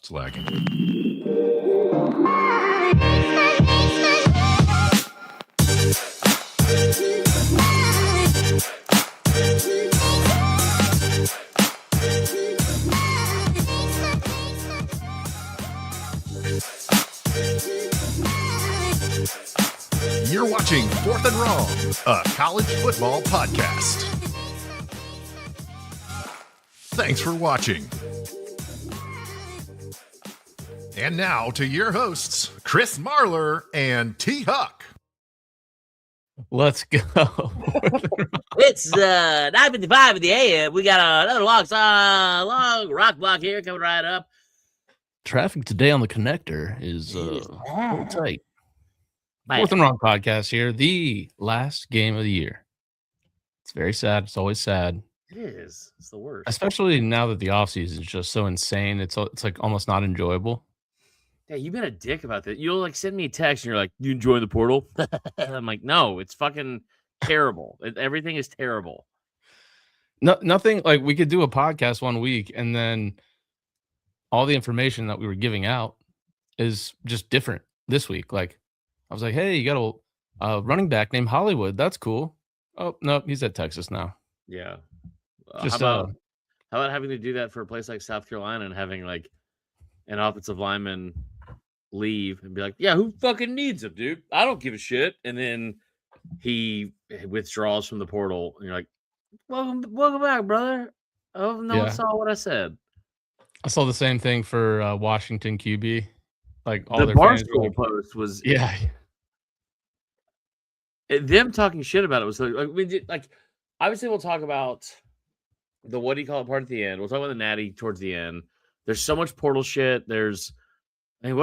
It's lagging. You're watching Fourth and Wrong, a college football podcast. Thanks for watching. And now to your hosts, Chris Marler and T. Huck. Let's go. It's 9:55 in the AM. We got another long rock block here coming right up. Traffic today on the connector is pretty tight. Fourth and Wrong podcast here, the last game of the year. It's very sad. It's always sad. It is. It's the worst. Especially now that the offseason is just so insane. It's like almost not enjoyable. Yeah, you've been a dick about that. You'll like send me a text and you're like, "You enjoying the portal?" I'm like, "No, it's fucking terrible. Everything is terrible." No, nothing like we could do a podcast one week and then all the information that we were giving out is just different this week. Like I was like, "Hey, you got a running back named Hollywood. That's cool." Oh no, he's at Texas now. Yeah. Just how about having to do that for a place like South Carolina and having like an offensive lineman leave and be like, "Yeah, who fucking needs him, dude? I don't give a shit." And then he withdraws from the portal, and you're like, "Welcome back, brother." Oh no, one saw what I said. I saw the same thing for Washington QB. Like all the their Barstool post was them talking shit about it was like obviously we'll talk about the what do you call it part at the end. We'll talk about the Natty towards the end. There's so much portal shit. There's, I mean,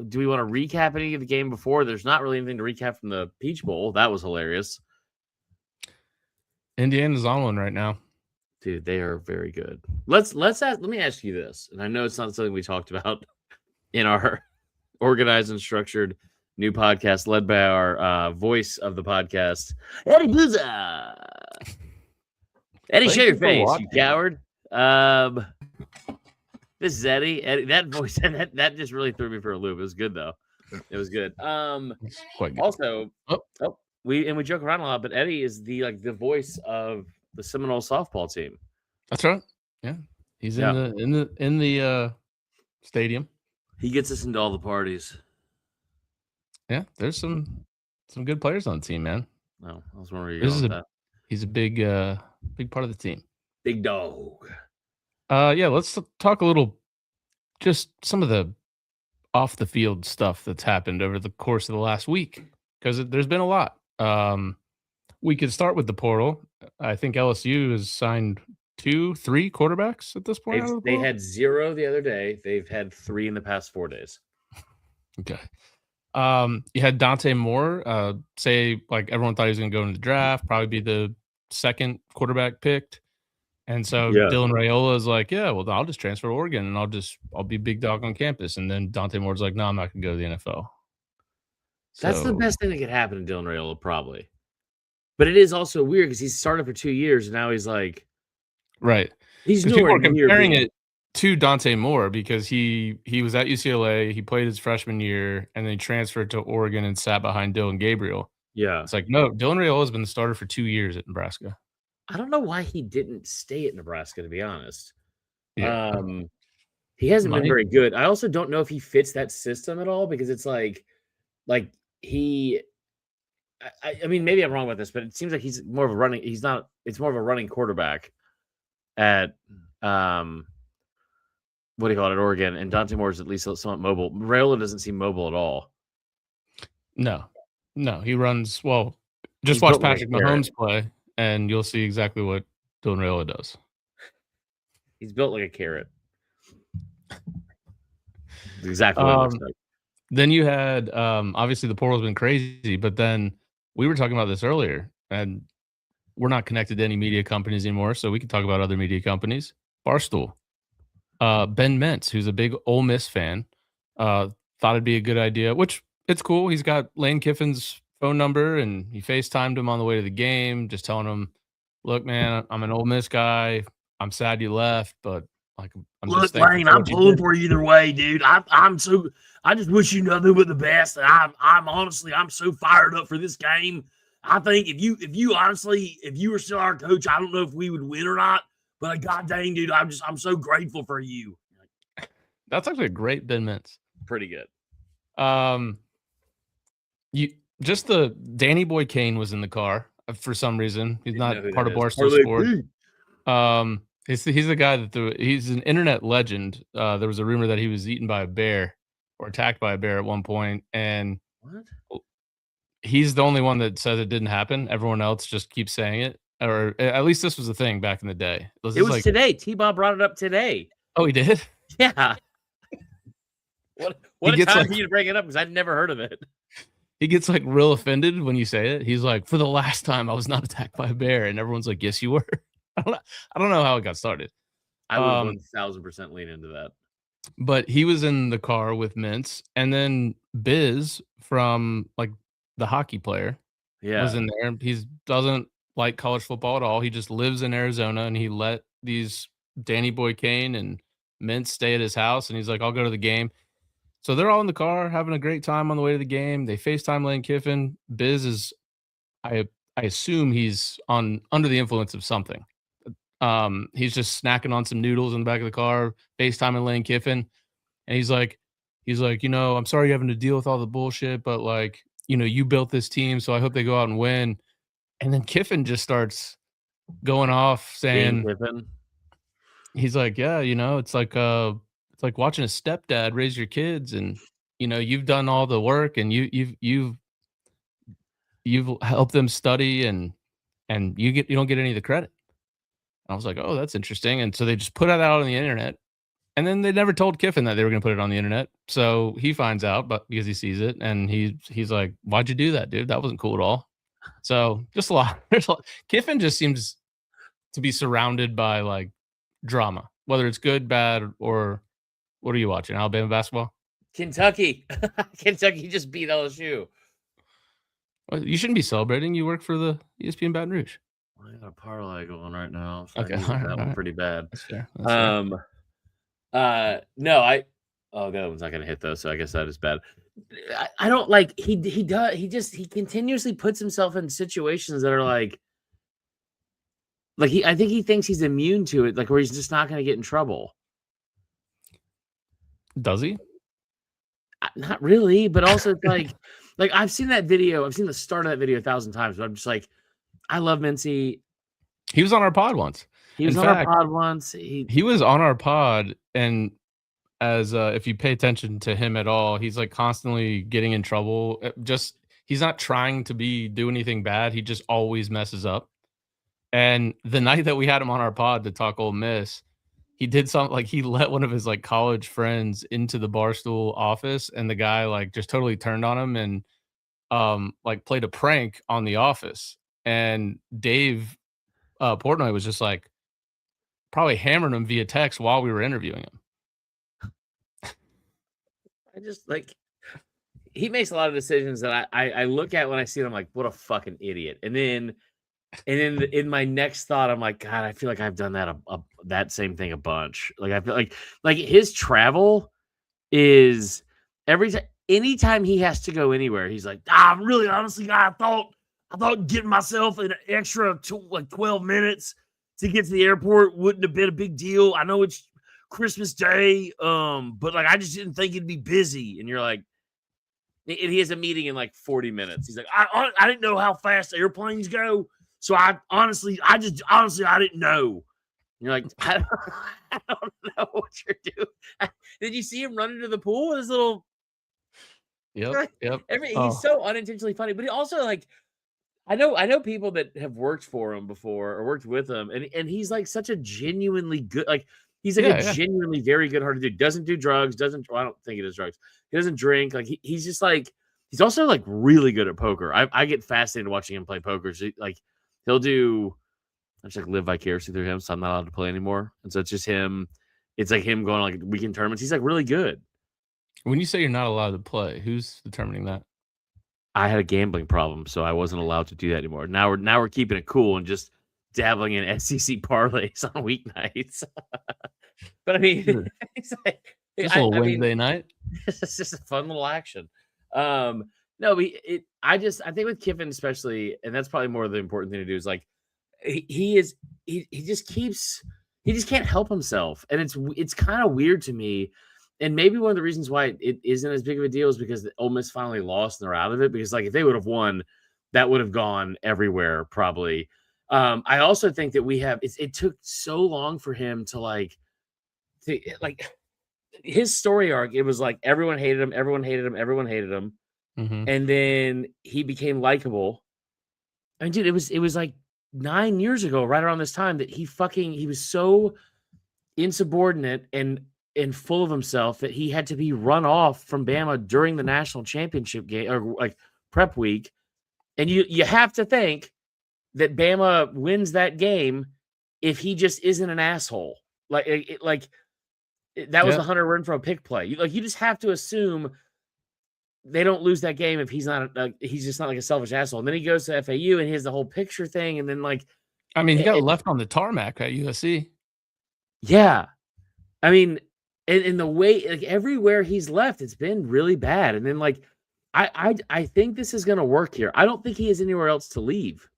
do we want to recap any of the game before? There's not really anything to recap from the Peach Bowl. That was hilarious. Indiana's on one right now, dude. They are very good. Let me ask you this, and I know it's not something we talked about in our organized and structured new podcast led by our voice of the podcast, Eddie Booza. Eddie, show your face, you coward. This is Eddie. That voice that just really threw me for a loop. It was good though. It was good. Quite good. Also, we joke around a lot, but Eddie is the voice of the Seminole softball team. That's right. Yeah, he's in the stadium. He gets us into all the parties. Yeah, there's some good players on the team, man. No, I was wondering where you're going with that. He's a big part of the team. Big dog. Yeah, let's talk a little, just some of the off the field stuff that's happened over the course of the last week, because there's been a lot. We could start with the portal. I think LSU has signed 2-3 quarterbacks at this point. They had 0 the other day. They've had 3 in the past 4 days. Okay. You had Dante Moore say, like, everyone thought he was going to go into the draft, probably be the second quarterback picked. And so Dylan Raiola is like, yeah, well, I'll just transfer to Oregon and I'll be big dog on campus. And then Dante Moore's like, no, I'm not going to go to the NFL. That's the best thing that could happen to Dylan Raiola, probably. But it is also weird because he's started for 2 years and now he's like, right. He's nowhere near comparing it to Dante Moore because he was at UCLA, he played his freshman year, and then he transferred to Oregon and sat behind Dylan Gabriel. Yeah. It's like, no, Dylan Raiola has been the starter for 2 years at Nebraska. I don't know why he didn't stay at Nebraska, to be honest. Yeah. He hasn't been very good. I also don't know if he fits that system at all because it's like he I mean, maybe I'm wrong about this, but it seems like he's more of a running. He's not. It's more of a running quarterback at what do you call it at Oregon, and Dante Moore is at least somewhat mobile. Raiola doesn't seem mobile at all. No, he runs well. Just watch Patrick Mahomes play, and you'll see exactly what Dylan Raiola does. He's built like a carrot. Exactly what it looks like. Then you had obviously the portal's been crazy, but then we were talking about this earlier, and we're not connected to any media companies anymore, so we can talk about other media companies. Barstool. Ben Mentz, who's a big Ole Miss fan, thought it'd be a good idea, which it's cool. He's got Lane Kiffin's phone number, and he FaceTimed him on the way to the game, just telling him, look, man, I'm an Ole Miss guy. I'm sad you left, but Like, I'm Look, just thankful Lane, for I'm what you pulling did. for you either way, dude. I just wish you nothing but the best. And I'm honestly, I'm so fired up for this game. I think if you were still our coach, I don't know if we would win or not. But god dang, dude, I'm so grateful for you. That's actually a great Ben Mintz. Pretty good. You just the Danny Boy Kane was in the car for some reason. He's Didn't know not who part that of is. Barstool Parlay Sport. He's the guy that he's an internet legend. There was a rumor that he was eaten by a bear or attacked by a bear at one point, and What? he's the only one that says it didn't happen. Everyone else just keeps saying it, or at least this was a thing back in the day. It was today. T-Bob brought it up today. Oh, he did? Yeah. What a gets time like- for you to bring it up because I'd never heard of it. He gets like real offended when you say it. He's like, for the last time, I was not attacked by a bear, and everyone's like, yes, you were. I don't know how it got started. I would 1000% lean into that. But he was in the car with Mintz, and then Biz from like the hockey player Yeah. was in there. He doesn't like college football at all. He just lives in Arizona, and he let these Danny Boy Kane and Mintz stay at his house, and he's like, I'll go to the game. So they're all in the car having a great time on the way to the game. They FaceTime Lane Kiffin. Biz is, I assume he's under the influence of something. He's just snacking on some noodles in the back of the car, FaceTiming Lane Kiffin. And he's like, I'm sorry you're having to deal with all the bullshit, but like, you built this team, so I hope they go out and win. And then Kiffin just starts going off saying, he's like, yeah, it's like watching a stepdad raise your kids, and you've done all the work, and you've helped them study, and you don't get any of the credit. I was like, oh, that's interesting. And so they just put it out on the internet, and then they never told Kiffin that they were going to put it on the internet. So he finds out, but because he sees it, and he's like, why'd you do that, dude? That wasn't cool at all. So just a lot. Kiffin just seems to be surrounded by like drama, whether it's good, bad, or what are you watching? Alabama basketball? Kentucky. Kentucky just beat LSU. Well, you shouldn't be celebrating. You work for the ESPN Baton Rouge. I got a parlay going right now. So Okay, I needed that one pretty bad. That's fair. No, the other one's not gonna hit though, so I guess that is bad. I don't like he continuously puts himself in situations that are like I think he thinks he's immune to it, like where he's just not gonna get in trouble. Does he? Not really, but also it's like I've seen that video. I've seen the start of that video 1,000 times, but I'm just like, I love Mincy. He was on our pod once. He was on our pod once. He was on our pod, and as if you pay attention to him at all, he's like constantly getting in trouble. He's not trying to do anything bad. He just always messes up. And the night that we had him on our pod to talk Ole Miss, he did something like he let one of his like college friends into the Barstool office, and the guy like just totally turned on him and like played a prank on the office. And Dave Portnoy was just like probably hammering him via text while we were interviewing him. I just like he makes a lot of decisions that I look at when I see it. I'm like, what a fucking idiot. And then in my next thought, I'm like, God, I feel like I've done that same thing a bunch. Like I feel like his travel is anytime he has to go anywhere, he's like, I'm really honestly, I thought getting myself an extra 12 minutes to get to the airport wouldn't have been a big deal. I know it's Christmas Day, but like I just didn't think it'd be busy. And you're like, and he has a meeting in like 40 minutes. He's like, I didn't know how fast airplanes go. So I didn't know. And you're like, I don't know what you're doing. Did you see him run into the pool? His little. Yep. He's so unintentionally funny, but he also like, I know people that have worked for him before or worked with him, and he's like such a genuinely good, like he's like genuinely very good hearted dude. Doesn't do drugs. I don't think he does drugs. He doesn't drink. Like he's just like he's also like really good at poker. I get fascinated watching him play poker. So like he'll do. I just like live vicariously through him, so I'm not allowed to play anymore. And so it's just him. It's like him going like weekend tournaments. He's like really good. When you say you're not allowed to play, who's determining that? I had a gambling problem, so I wasn't allowed to do that anymore. Now we're keeping it cool and just dabbling in SEC parlays on weeknights. But I mean, it's like, Just a little Wednesday night. It's just a fun little action. No, I think with Kiffin especially, and that's probably more of the important thing to do is like he just can't help himself, and it's kind of weird to me. And maybe one of the reasons why it isn't as big of a deal is because Ole Miss finally lost and they're out of it. Because like if they would have won, that would have gone everywhere probably. I also think that it took so long for him to like his story arc. It was like everyone hated him, Mm-hmm. and then he became likable. I mean, dude, it was like 9 years ago, right around this time, that he was so insubordinate and full of himself that he had to be run off from Bama during the national championship game or like prep week. And you have to think that Bama wins that game if he just isn't an asshole. That was the Hunter Renfrow pick play. You just have to assume they don't lose that game if he's just not like a selfish asshole. And then he goes to FAU and he has the whole picture thing. And then I mean, he got left on the tarmac at USC. Yeah. I mean, in the way, like everywhere he's left, it's been really bad. And then I think this is going to work here. I don't think he has anywhere else to leave.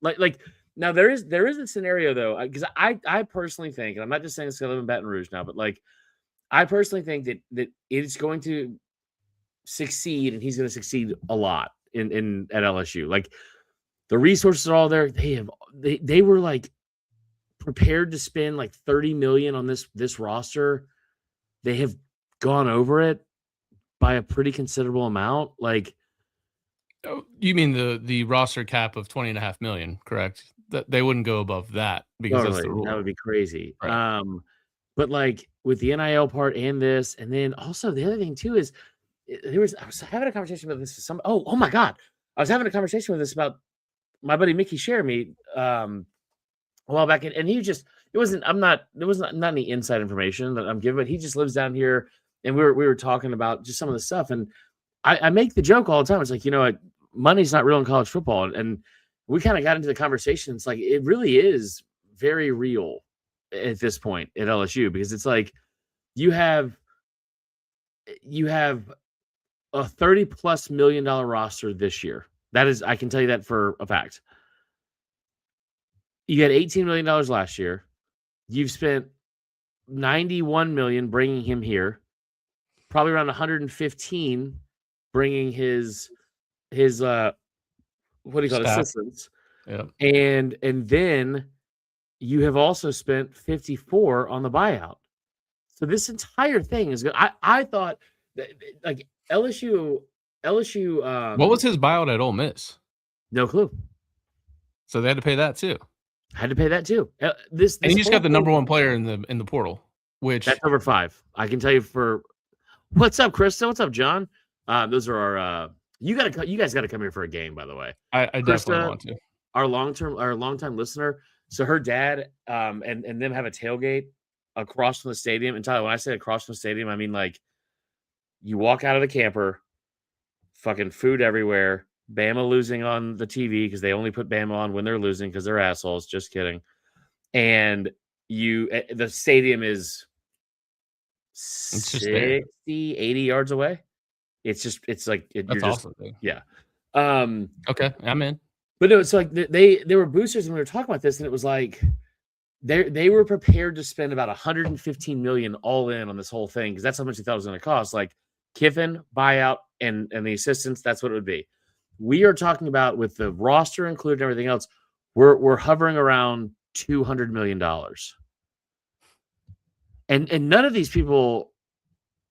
Now there is a scenario though, because I personally think, and I'm not just saying this because I live in Baton Rouge now, but I personally think that it's going to succeed, and he's going to succeed a lot at LSU. Like the resources are all there. They were like prepared to spend like $30 million on this roster. They have gone over it by a pretty considerable amount. Like, oh, you mean the roster cap of $20.5 million, correct? That they wouldn't go above that because that's the rule. That would be crazy. Right. But like with the NIL part and this, and then also the other thing too is I was having a conversation with this with some. Oh my God. I was having a conversation with this about my buddy Mickey Sheremy a while back. And he there wasn't any inside information that I'm giving, but he just lives down here. And we were talking about just some of the stuff. And I make the joke all the time. It's like, money's not real in college football. And we kind of got into the conversation. It's like, it really is very real at this point at LSU, because it's like you have a $30+ million roster this year. That is, I can tell you that for a fact. You had $18 million last year. You've spent $91 million bringing him here. Probably around 115 bringing his what do you call it, assistants. Yeah. And then you have also spent 54 on the buyout. So this entire thing is good. I thought that, like LSU what was his buyout at Ole Miss? No clue. So they had to pay that too. Had to pay that too. This and he just got the number one player in the portal, which that's over 5. I can tell you for what's up, Krista? What's up, John? Those are our you guys gotta come here for a game, by the way. I Krista, definitely want to. Our longtime listener. So her dad and them have a tailgate across from the stadium. And Tyler, when I say across from the stadium, I mean like you walk out of the camper, fucking food everywhere. Bama losing on the TV because they only put Bama on when they're losing because they're assholes. Just kidding. And the stadium is 60, 80 yards away. It's like that's awesome. Yeah. Okay, I'm in. But no, it's like they were boosters, and we were talking about this, and it was like they were prepared to spend about $115 million all in on this whole thing because that's how much they thought it was going to cost. Like Kiffin, buyout, and the assistants, that's what it would be. We are talking about, with the roster included and everything else, we're hovering around $200 million. And none of these people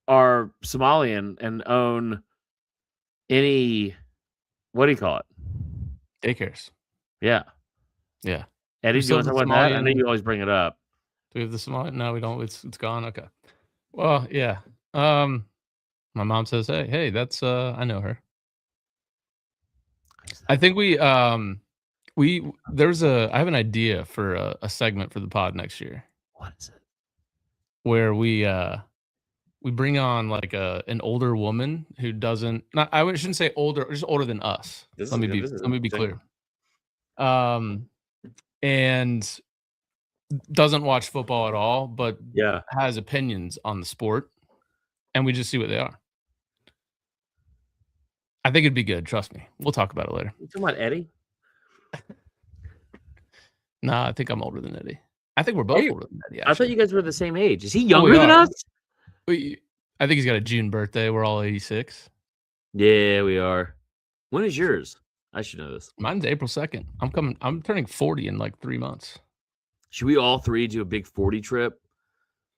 are Somalian and own any, what do you call it? Daycares. Yeah. Yeah. Eddie, do you want to talk about that? I know you always bring it up. Do we have the Somalian? No, we don't. It's gone. Okay. Well, yeah. My mom says, hey, that's I know her. I think I have an idea for a segment for the pod next year. What is it? Where we bring on like an older woman who doesn't, I shouldn't say older, just older than us. Let me be clear. And doesn't watch football at all, but Yeah. has opinions on the sport, and we just see what they are. I think it'd be good. Trust me. We'll talk about it later. You talking about Eddie? Nah, I think I'm older than Eddie. I think we're both older than Eddie. I thought you guys were the same age. Is he younger than us? I think he's got a June birthday. We're all 86. Yeah, we are. When is yours? I should know this. Mine's April 2nd. I'm turning 40 in like 3 months. Should we all three do a big 40 trip?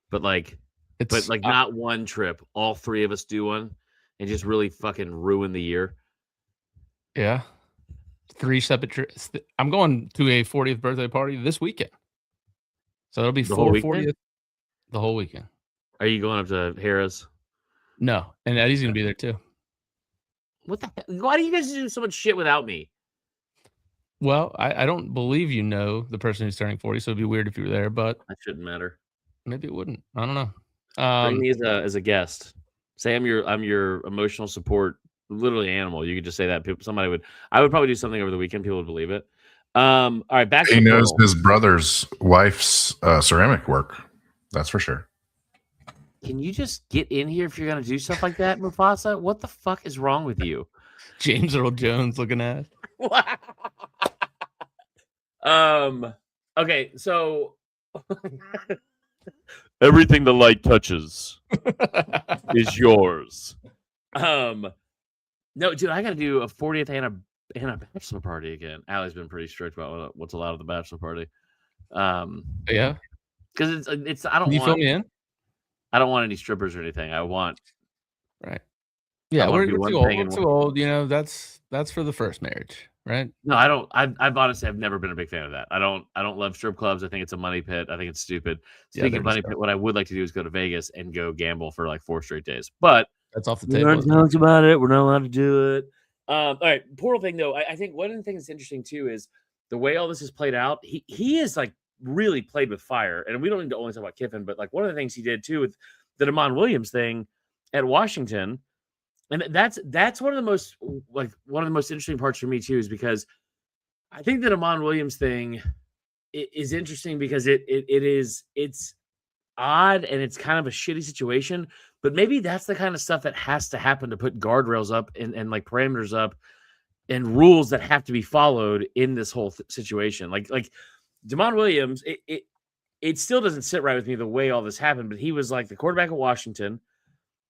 But not one trip. All three of us do one and just really fucking ruin the year. Yeah. 3 separate trips. I'm going to a 40th birthday party this weekend. So it'll be The whole 40th the whole weekend. Are you going up to Harrah's? No. And Eddie's going to be there too. What the hell? Why do you guys do so much shit without me? Well, I don't believe you know the person who's turning 40, so it'd be weird if you were there, but That shouldn't matter. maybe it wouldn't. I don't know. Bring me as a guest. Say I'm your emotional support, literally animal. You could just say that. I would probably do something over the weekend. People would believe it. All right, back to he the knows portal. his brother's wife's ceramic work. That's for sure. Can you just get in here if you're gonna do stuff like that, Mufasa? What the fuck is wrong with you? James Earl Jones looking at. Okay, so everything the light touches is yours. No, dude, I gotta do a 40th and a bachelor party again. Allie's been pretty strict about what's allowed at the bachelor party. Yeah. Because it's I don't Can you want fill me in? I don't want any strippers or anything. I want Right. Yeah, wanna we're do one too old. thing We're and too old. You know, that's for the first marriage, right? No, I don't. I've honestly, I've never been a big fan of that. I don't love strip clubs. I think it's a money pit. I think it's stupid. Yeah, Speaking of money pit, what I would like to do is go to Vegas and go gamble for like 4 straight days. But That's off the we table. already talked about it. We're not allowed to do it. All right, portal thing though. I think one of the things that's interesting too is the way all this is played out. He is like really played with fire, and we don't need to only talk about Kiffin, but like one of the things he did too with the Damon Williams thing at Washington. And that's one of the most interesting parts for me too, is because I think that Damon Williams thing is interesting because it's odd and it's kind of a shitty situation, but maybe that's the kind of stuff that has to happen to put guardrails up and like parameters up and rules that have to be followed in this whole situation. Like Damon Williams, it still doesn't sit right with me the way all this happened, but he was like the quarterback of Washington.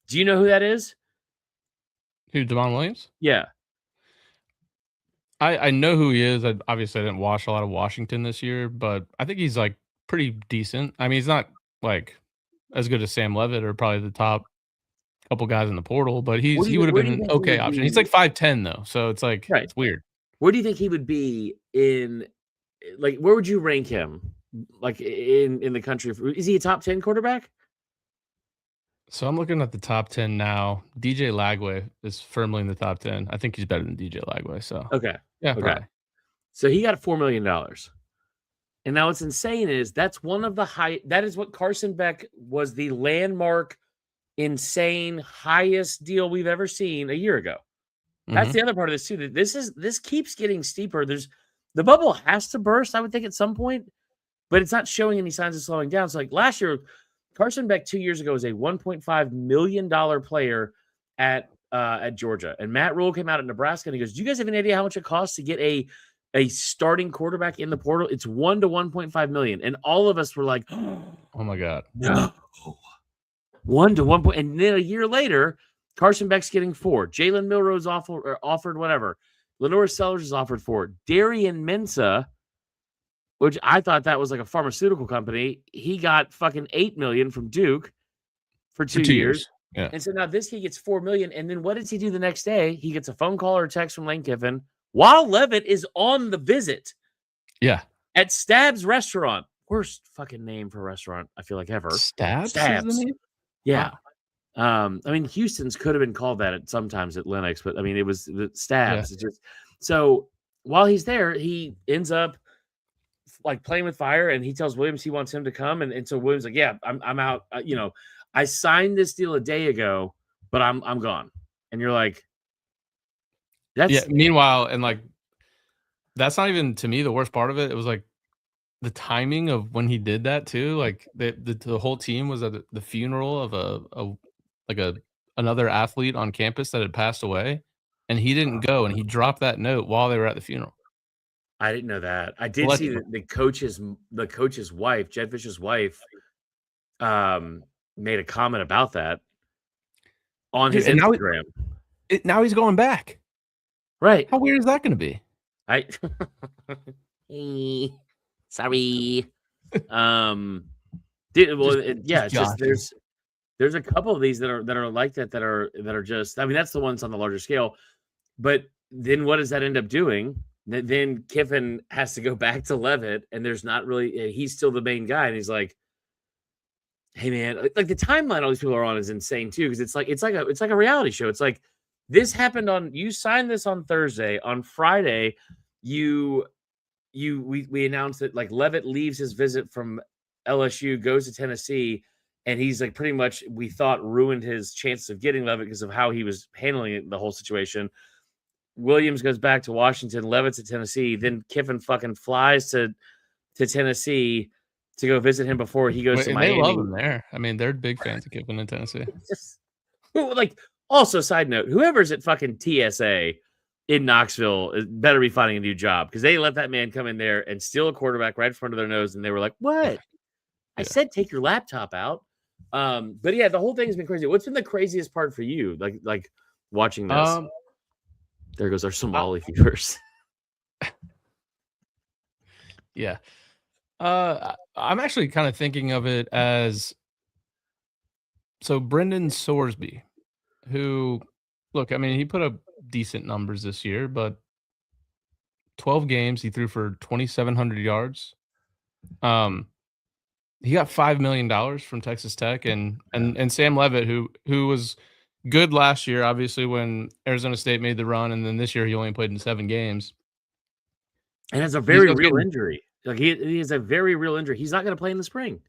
Do you know who that is? Who, Damon Williams? Yeah. I know who he is. Obviously, I didn't watch a lot of Washington this year, but I think he's like pretty decent. I mean, he's not like as good as Sam Levitt or probably the top couple guys in the portal, but he would have been an okay option. He's like 5'10" though, so it's like It's weird. Where do you think he would be in? Like, where would you rank him? Like in the country? Is he a top 10 quarterback? So I'm looking at the top 10 now. DJ Lagway is firmly in the top 10. I think he's better than DJ Lagway. So Okay. Yeah, Okay. probably. So he got $4 million. And now what's insane is that's one of the that is what Carson Beck was the landmark, insane, highest deal we've ever seen a year ago. That's the other part of this too. That this keeps getting steeper. The bubble has to burst, I would think, at some point, but it's not showing any signs of slowing down. So like last year, Carson Beck 2 years ago was a $1.5 million player at Georgia. And Matt Rule came out at Nebraska and he goes, do you guys have any idea how much it costs to get a starting quarterback in the portal? It's $1 to $1.5 million. And all of us were like, oh my God. No. 1 to 1. And then a year later, Carson Beck's getting 4. Jalen Milrose offered whatever. Lenore Sellers is offered 4. Darian Mensah, which I thought that was like a pharmaceutical company, he got fucking $8 million from Duke for 2 years. Yeah. And so now this kid gets $4 million. And then what does he do the next day? He gets a phone call or a text from Lane Kiffin while Levitt is on the visit. Yeah. At Stab's restaurant. Worst fucking name for a restaurant, I feel like, ever. Stabs? Yeah. Wow. I mean, Houston's could have been called that sometimes at Lennox, but I mean, it was the Stabs. Yeah. It's just, so while he's there, he ends up like playing with fire, and he tells Williams he wants him to come, and so Williams like, yeah, I'm out. I signed this deal a day ago, but I'm gone. And you're like, that's Meanwhile, and like that's not even to me the worst part of it. It was like the timing of when he did that too, like the whole team was at the funeral of another athlete on campus that had passed away, and he didn't go, and he dropped that note while they were at the funeral. I didn't know that. I did see that the coach's wife, Jed Fisher's wife, made a comment about that on his Instagram. Now he's going back. Right. How weird is that going to be? Sorry. It's just there's a couple of these that are like that are just, I mean, that's the ones on the larger scale. But then what does that end up doing? Then Kiffin has to go back to Levitt, and there's not really, he's still the main guy, and he's like, hey man, like the timeline all these people are on is insane too, because it's like a reality show. It's like, this happened you signed this on Thursday. On Friday, we announced that like Levitt leaves his visit from LSU, goes to Tennessee, and he's like pretty much, we thought, ruined his chances of getting Levitt because of how he was handling the whole situation. Williams goes back to Washington, Levitt's at Tennessee, then Kiffin fucking flies to Tennessee to go visit him before he goes to Miami. They love him there. I mean, they're big fans of Kiffin in Tennessee. Like, also, side note, whoever's at fucking TSA in Knoxville better be finding a new job, because they let that man come in there and steal a quarterback right in front of their nose, and they were like, what? I said take your laptop out. But yeah, the whole thing has been crazy. What's been the craziest part for you, like watching this? There goes our Somali viewers. Yeah. I'm actually kind of thinking of it as, so Brendan Sorsby, who, look, I mean, he put up decent numbers this year, but 12 games, he threw for 2,700 yards. He got $5 million from Texas Tech, and Sam Levitt, who was good last year, obviously, when Arizona State made the run, and then this year he only played in 7 games. And it's a very real injury. Like he is a very real injury. He's not going to play in the spring.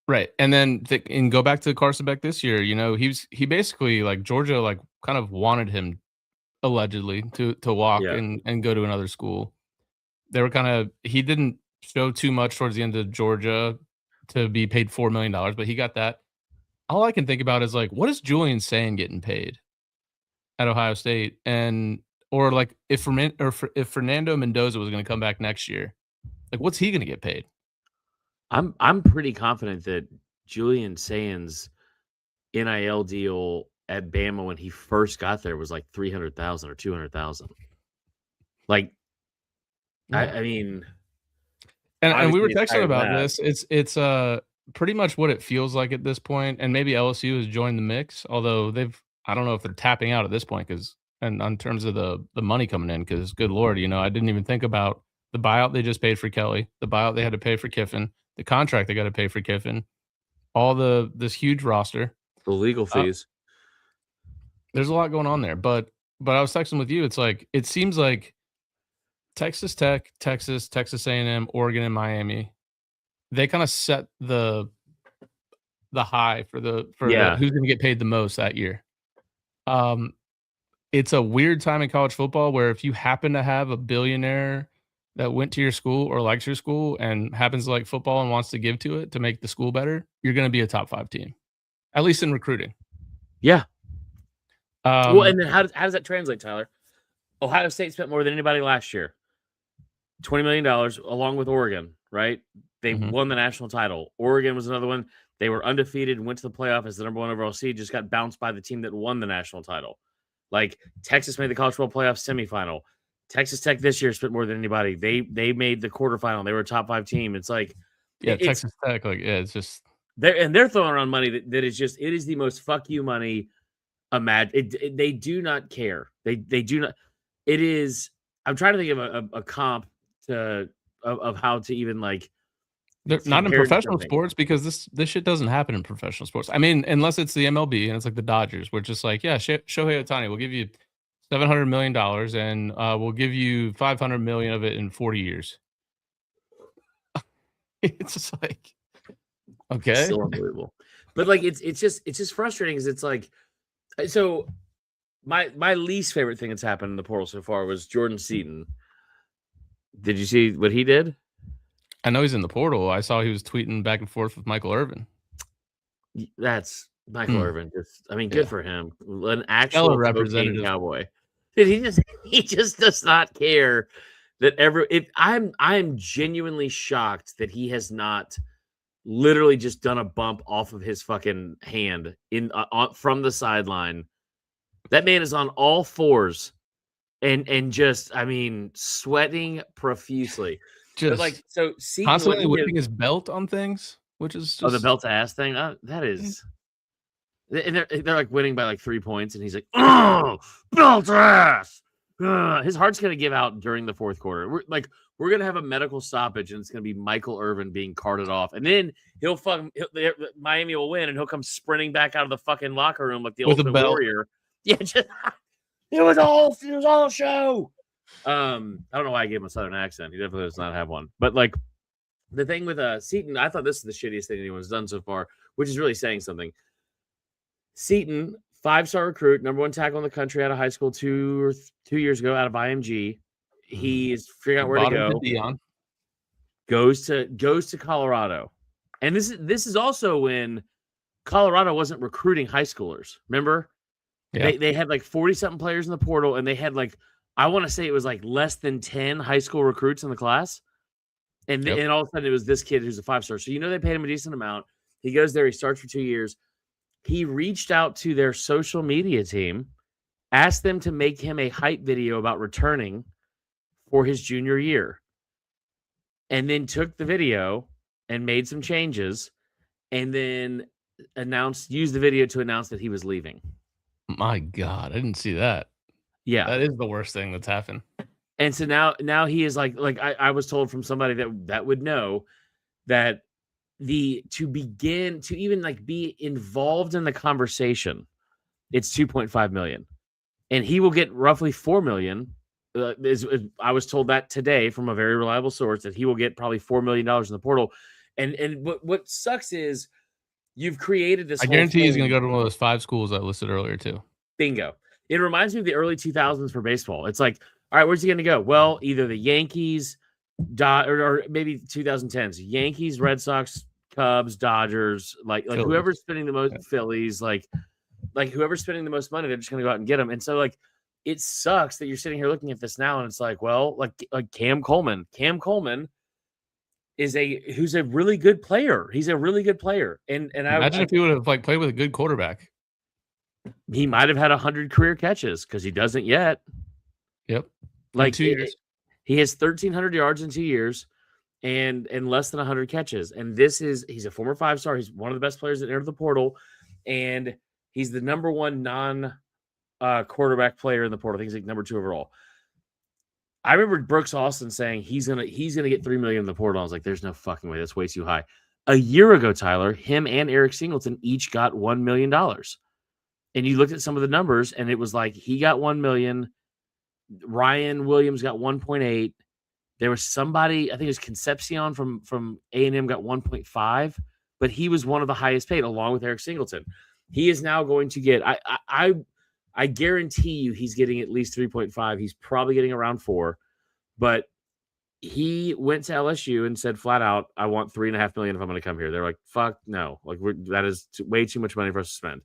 Right. And then and go back to Carson Beck this year, you know, he basically, like, Georgia like kind of wanted him allegedly to walk and go to another school. They were he didn't show too much towards the end of Georgia to be paid $4 million, but he got that. All I can think about is, like, what is Julian Sand getting paid at Ohio State? Or like if Fernando Mendoza was going to come back next year, like, what's he going to get paid? I'm pretty confident that Julian Sand's NIL deal at Bama when he first got there was like $300,000 or $200,000. Like, I mean, and we were texting about this. It's pretty much what it feels like at this point, and maybe LSU has joined the mix, although I don't know if they're tapping out at this point, and on terms of the money coming in, because good Lord, you know, I didn't even think about the buyout they just paid for Kelly, the buyout they had to pay for Kiffin, the contract they got to pay for Kiffin, all this huge roster, the legal fees. There's a lot going on there, but I was texting with you. It's like, it seems like Texas Tech, Texas A&M, Oregon, and Miami, they kind of set the high for who's going to get paid the most that year. It's a weird time in college football where if you happen to have a billionaire that went to your school or likes your school and happens to like football and wants to give to it to make the school better, you're going to be a top 5 team, at least in recruiting. Yeah. Well, and then how does that translate, Tyler? Ohio State spent more than anybody last year, $20 million, along with Oregon, right? They won the national title. Oregon was another one. They were undefeated and went to the playoff as the number 1 overall seed, just got bounced by the team that won the national title. Like, Texas made the college football playoff semifinal. Texas Tech this year spent more than anybody. They made the quarterfinal. They were a top 5 team. It's like, Texas Tech, like, it's just they're throwing around money that is just, it is the most fuck you money. They do not care. They do not. It is. I'm trying to think of a comp of how to even, like. They're not in professional sports, because this shit doesn't happen in professional sports. I mean, unless it's the MLB and it's like the Dodgers, we're just like, yeah, Shohei Ohtani, we'll give you $700 million and we'll give you $500 million of it in 40 years. It's just like, okay, it's so unbelievable. But like, it's just frustrating, because it's like, so my least favorite thing that's happened in the portal so far was Jordan Seaton. Did you see what he did? I know he's in the portal. I saw he was tweeting back and forth with Michael Irvin. That's Michael Irvin. Good Yeah. for him. An actual Stellar cocaine representative. cowboy. Dude, he just does not care that I'm genuinely shocked that he has not literally just done a bump off of his fucking hand from the sideline. That man is on all fours and just sweating profusely. Just But so Seton constantly whipping his belt on things, which is just the belt to ass thing. That is. And they're like winning by like 3 points, and he's like, "Oh, belt ass!" His heart's gonna give out during the fourth quarter. We're gonna have a medical stoppage, and it's gonna be Michael Irvin being carted off, and then Miami will win, and he'll come sprinting back out of the fucking locker room like the With a Ultimate belt. Warrior. Yeah, it was all a show. I don't know why I gave him a Southern accent. He definitely does not have one. But like the thing with Seton, I thought this is the shittiest thing anyone's done so far, which is really saying something. Seton, 5-star recruit, number 1 tackle in the country out of high school 2 years ago out of IMG. He's figuring out where to go. Dion. Goes to Colorado. And this is also when Colorado wasn't recruiting high schoolers. Remember? Yeah. They had like 40-something players in the portal, and they had like, I want to say it was like less than 10 high school recruits in the class. And all of a sudden it was this kid who's a 5-star. So they paid him a decent amount. He goes there, he starts for 2 years. He reached out to their social media team, asked them to make him a hype video about returning for his junior year, and then took the video and made some changes, and then used the video to announce that he was leaving. My God, I didn't see that. Yeah, that is the worst thing that's happened. And so now he is like I was told from somebody that would know that to begin to even like be involved in the conversation, it's $2.5 million, and he will get roughly $4 million. I was told that today from a very reliable source that he will get probably $4 million in the portal. And what sucks is you've created this. I guarantee he's going to go to one of those 5 schools I listed earlier too. Bingo. It reminds me of the early 2000s for baseball. It's like, all right, where's he going to go? Well, either the Yankees, or maybe 2010s, Yankees, Red Sox, Cubs, Dodgers, like Phillies. Whoever's spending the most, Phillies, like whoever's spending the most money, they're just going to go out and get them. And so like, it sucks that you're sitting here looking at this now, and it's like, well, like Cam Coleman. Cam Coleman who's a really good player. He's a really good player. And imagine if he would have played with a good quarterback. He might have had 100 career catches because he doesn't yet. Yep. Like 2 years. He has 1,300 yards in 2 years and less than 100 catches. And he's a former 5-star. He's one of the best players that entered the portal. And he's the number 1 quarterback player in the portal. I think he's like number 2 overall. I remember Brooks Austin saying he's gonna get $3 million in the portal. I was like, there's no fucking way. That's way too high. A year ago, Tyler, him and Eric Singleton each got $1 million. And you looked at some of the numbers, and it was like he got $1 million. Ryan Williams got 1.8. There was somebody, I think it was Concepcion from A&M, got 1.5, but he was one of the highest paid, along with Eric Singleton. He is now going to get. I guarantee you, he's getting at least 3.5. He's probably getting around 4, but he went to LSU and said flat out, "I want $3.5 million if I'm going to come here." They're like, "Fuck no! Like that is way too much money for us to spend."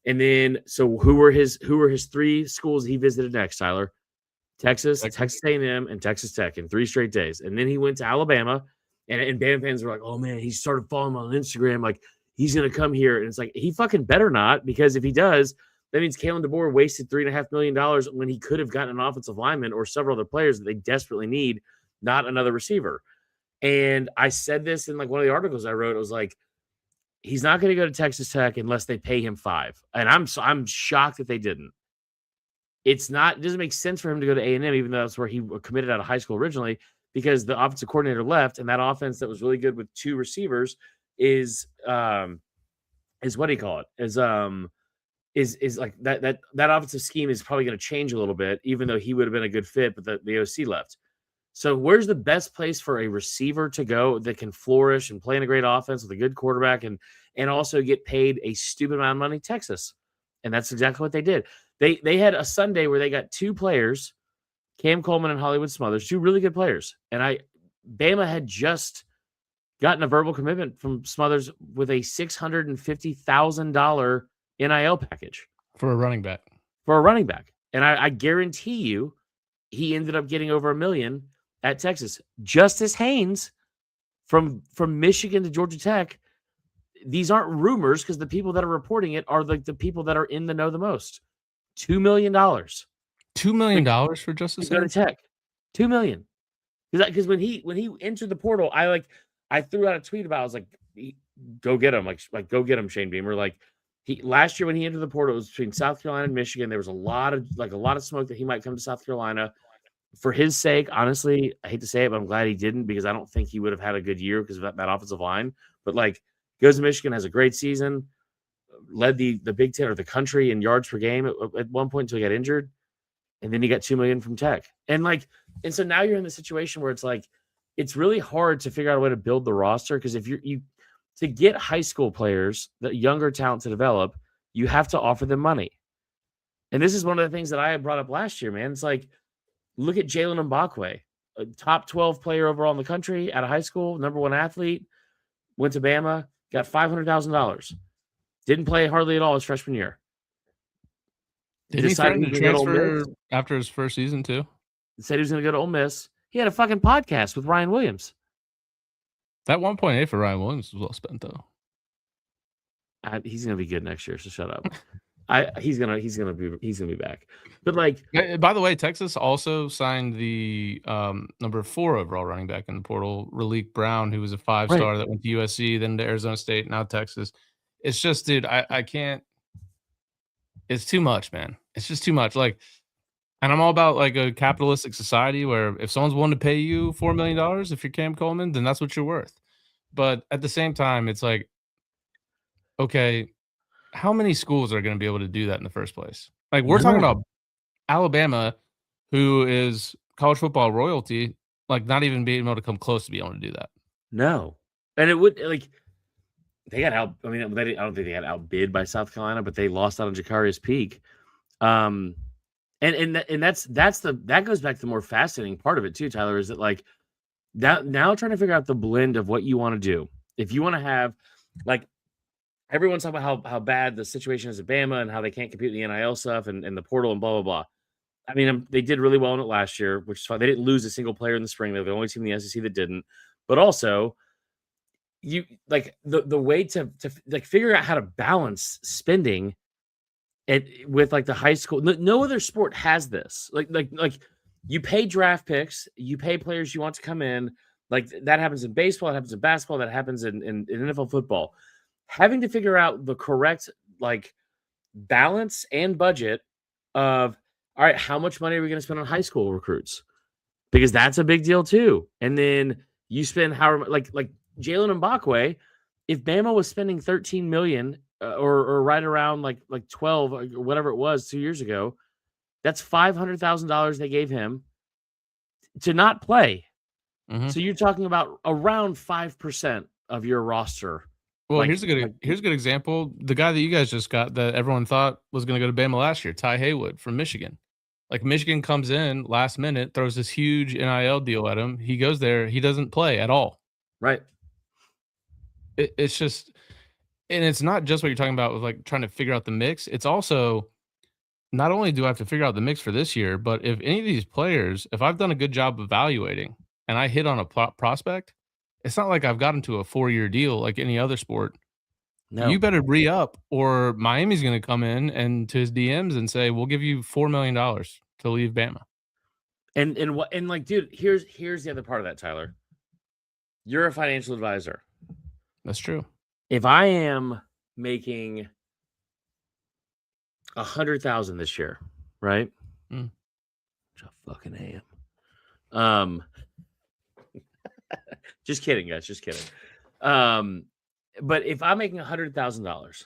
And then, so who were his 3 schools he visited next, Tyler? Texas A&M, and Texas Tech in 3 straight days. And then he went to Alabama, and Bama fans were like, "Oh man, he started following him on Instagram. Like he's gonna come here." And it's like, he fucking better not, because if he does, that means Kalen DeBoer wasted $3.5 million when he could have gotten an offensive lineman or several other players that they desperately need, not another receiver. And I said this in like one of the articles I wrote. It was like, he's not going to go to Texas Tech unless they pay him 5. And I'm shocked that they didn't. It doesn't make sense for him to go to A&M, even though that's where he committed out of high school originally, because the offensive coordinator left, and that offense that was really good with 2 receivers is what do you call it? Is like that offensive scheme is probably going to change a little bit, even though he would have been a good fit, but the OC left. So where's the best place for a receiver to go that can flourish and play in a great offense with a good quarterback and also get paid a stupid amount of money? Texas. And that's exactly what they did. They had a Sunday where they got 2 players, Cam Coleman and Hollywood Smothers, 2 really good players. And Bama had just gotten a verbal commitment from Smothers with a $650,000 NIL package for a running back. And I guarantee you he ended up getting over $1 million at Texas. Justice Haynes from Michigan to Georgia Tech. These aren't rumors because the people that are reporting it are like the people that are in the know the most. $2 million. $2 million for Justice Haynes? Go to Tech. $2 million. Because when he entered the portal, I threw out a tweet about, I was like, go get him. Like go get him, Shane Beamer. Like last year when he entered the portal, it was between South Carolina and Michigan. There was a lot of smoke that he might come to South Carolina. For his sake, honestly, I hate to say it, but I'm glad he didn't, because I don't think he would have had a good year because of that offensive line. But like, goes to Michigan, has a great season, led the Big Ten or the country in yards per game at one point until he got injured, and then he got $2 million from Tech. And so now you're in the situation where it's like, it's really hard to figure out a way to build the roster, because if you to get high school players, the younger talent to develop, you have to offer them money. And this is one of the things that I had brought up last year, man. It's like, look at Jalen Mbakwe, a top 12 player overall in the country out of high school, number 1 athlete, went to Bama, got $500,000. Didn't play hardly at all his freshman year. Did he threaten to transfer after his first season too? Said he was going to go to Ole Miss. He had a fucking podcast with Ryan Williams. That 1.8 for Ryan Williams was well spent, though. He's going to be good next year, so shut up. He's gonna be back. But like, by the way, Texas also signed the number 4 overall running back in the portal, Raleek Brown, who was a 5-star that went to USC, then to Arizona State, now Texas. It's just, dude, I can't. It's too much, man. It's just too much. Like, and I'm all about like a capitalistic society where if someone's willing to pay you $4 million, if you're Cam Coleman, then that's what you're worth. But at the same time, it's like, okay, how many schools are going to be able to do that in the first place? Like, we're talking about Alabama, who is college football royalty, like not even being able to come close to being able to do that. No. And it would, like, they got out. I mean, I don't think they got outbid by South Carolina, but they lost out on Jacarius Peak. And that goes back to the more fascinating part of it too, Tyler, is that like that now trying to figure out the blend of what you want to do. If you want to have, like, everyone's talking about how bad the situation is at Bama and how they can't compete in the NIL stuff and the portal and blah, blah, blah. I mean, they did really well in it last year, which is fine. They didn't lose a single player in the spring. They're the only team in the SEC that didn't. But also, you like the way to like figure out how to balance spending it with like the high school. No other sport has this. Like you pay draft picks, you pay players you want to come in. Like that happens in baseball, it happens in basketball, that happens in NFL football. Having to figure out the correct like balance and budget of, all right, how much money are we going to spend on high school recruits? Because that's a big deal too. And then you spend however, like Jalen Mbakwe, if Bama was spending $13 million or right around like 12 or whatever it was 2 years ago, that's $500,000 they gave him to not play. Mm-hmm. So you're talking about around 5% of your roster. Well, here's a good example. The guy that you guys just got that everyone thought was going to go to Bama last year, Ty Haywood from Michigan. Like Michigan comes in last minute, throws this huge NIL deal at him. He goes there, he doesn't play at all. Right. It's just, and it's not just what you're talking about with like trying to figure out the mix. It's also, not only do I have to figure out the mix for this year, but if any of these players, if I've done a good job evaluating and I hit on a prospect, it's not like I've gotten to a 4-year deal like any other sport. No. You better re-up or Miami's going to come in and to his DMs and say, we'll give you $4 million to leave Bama. And like, dude, here's the other part of that, Tyler. You're a financial advisor. That's true. If I am making $100,000 this year, right? Which I fucking am. Just kidding, guys. Just kidding. But if I'm making $100,000,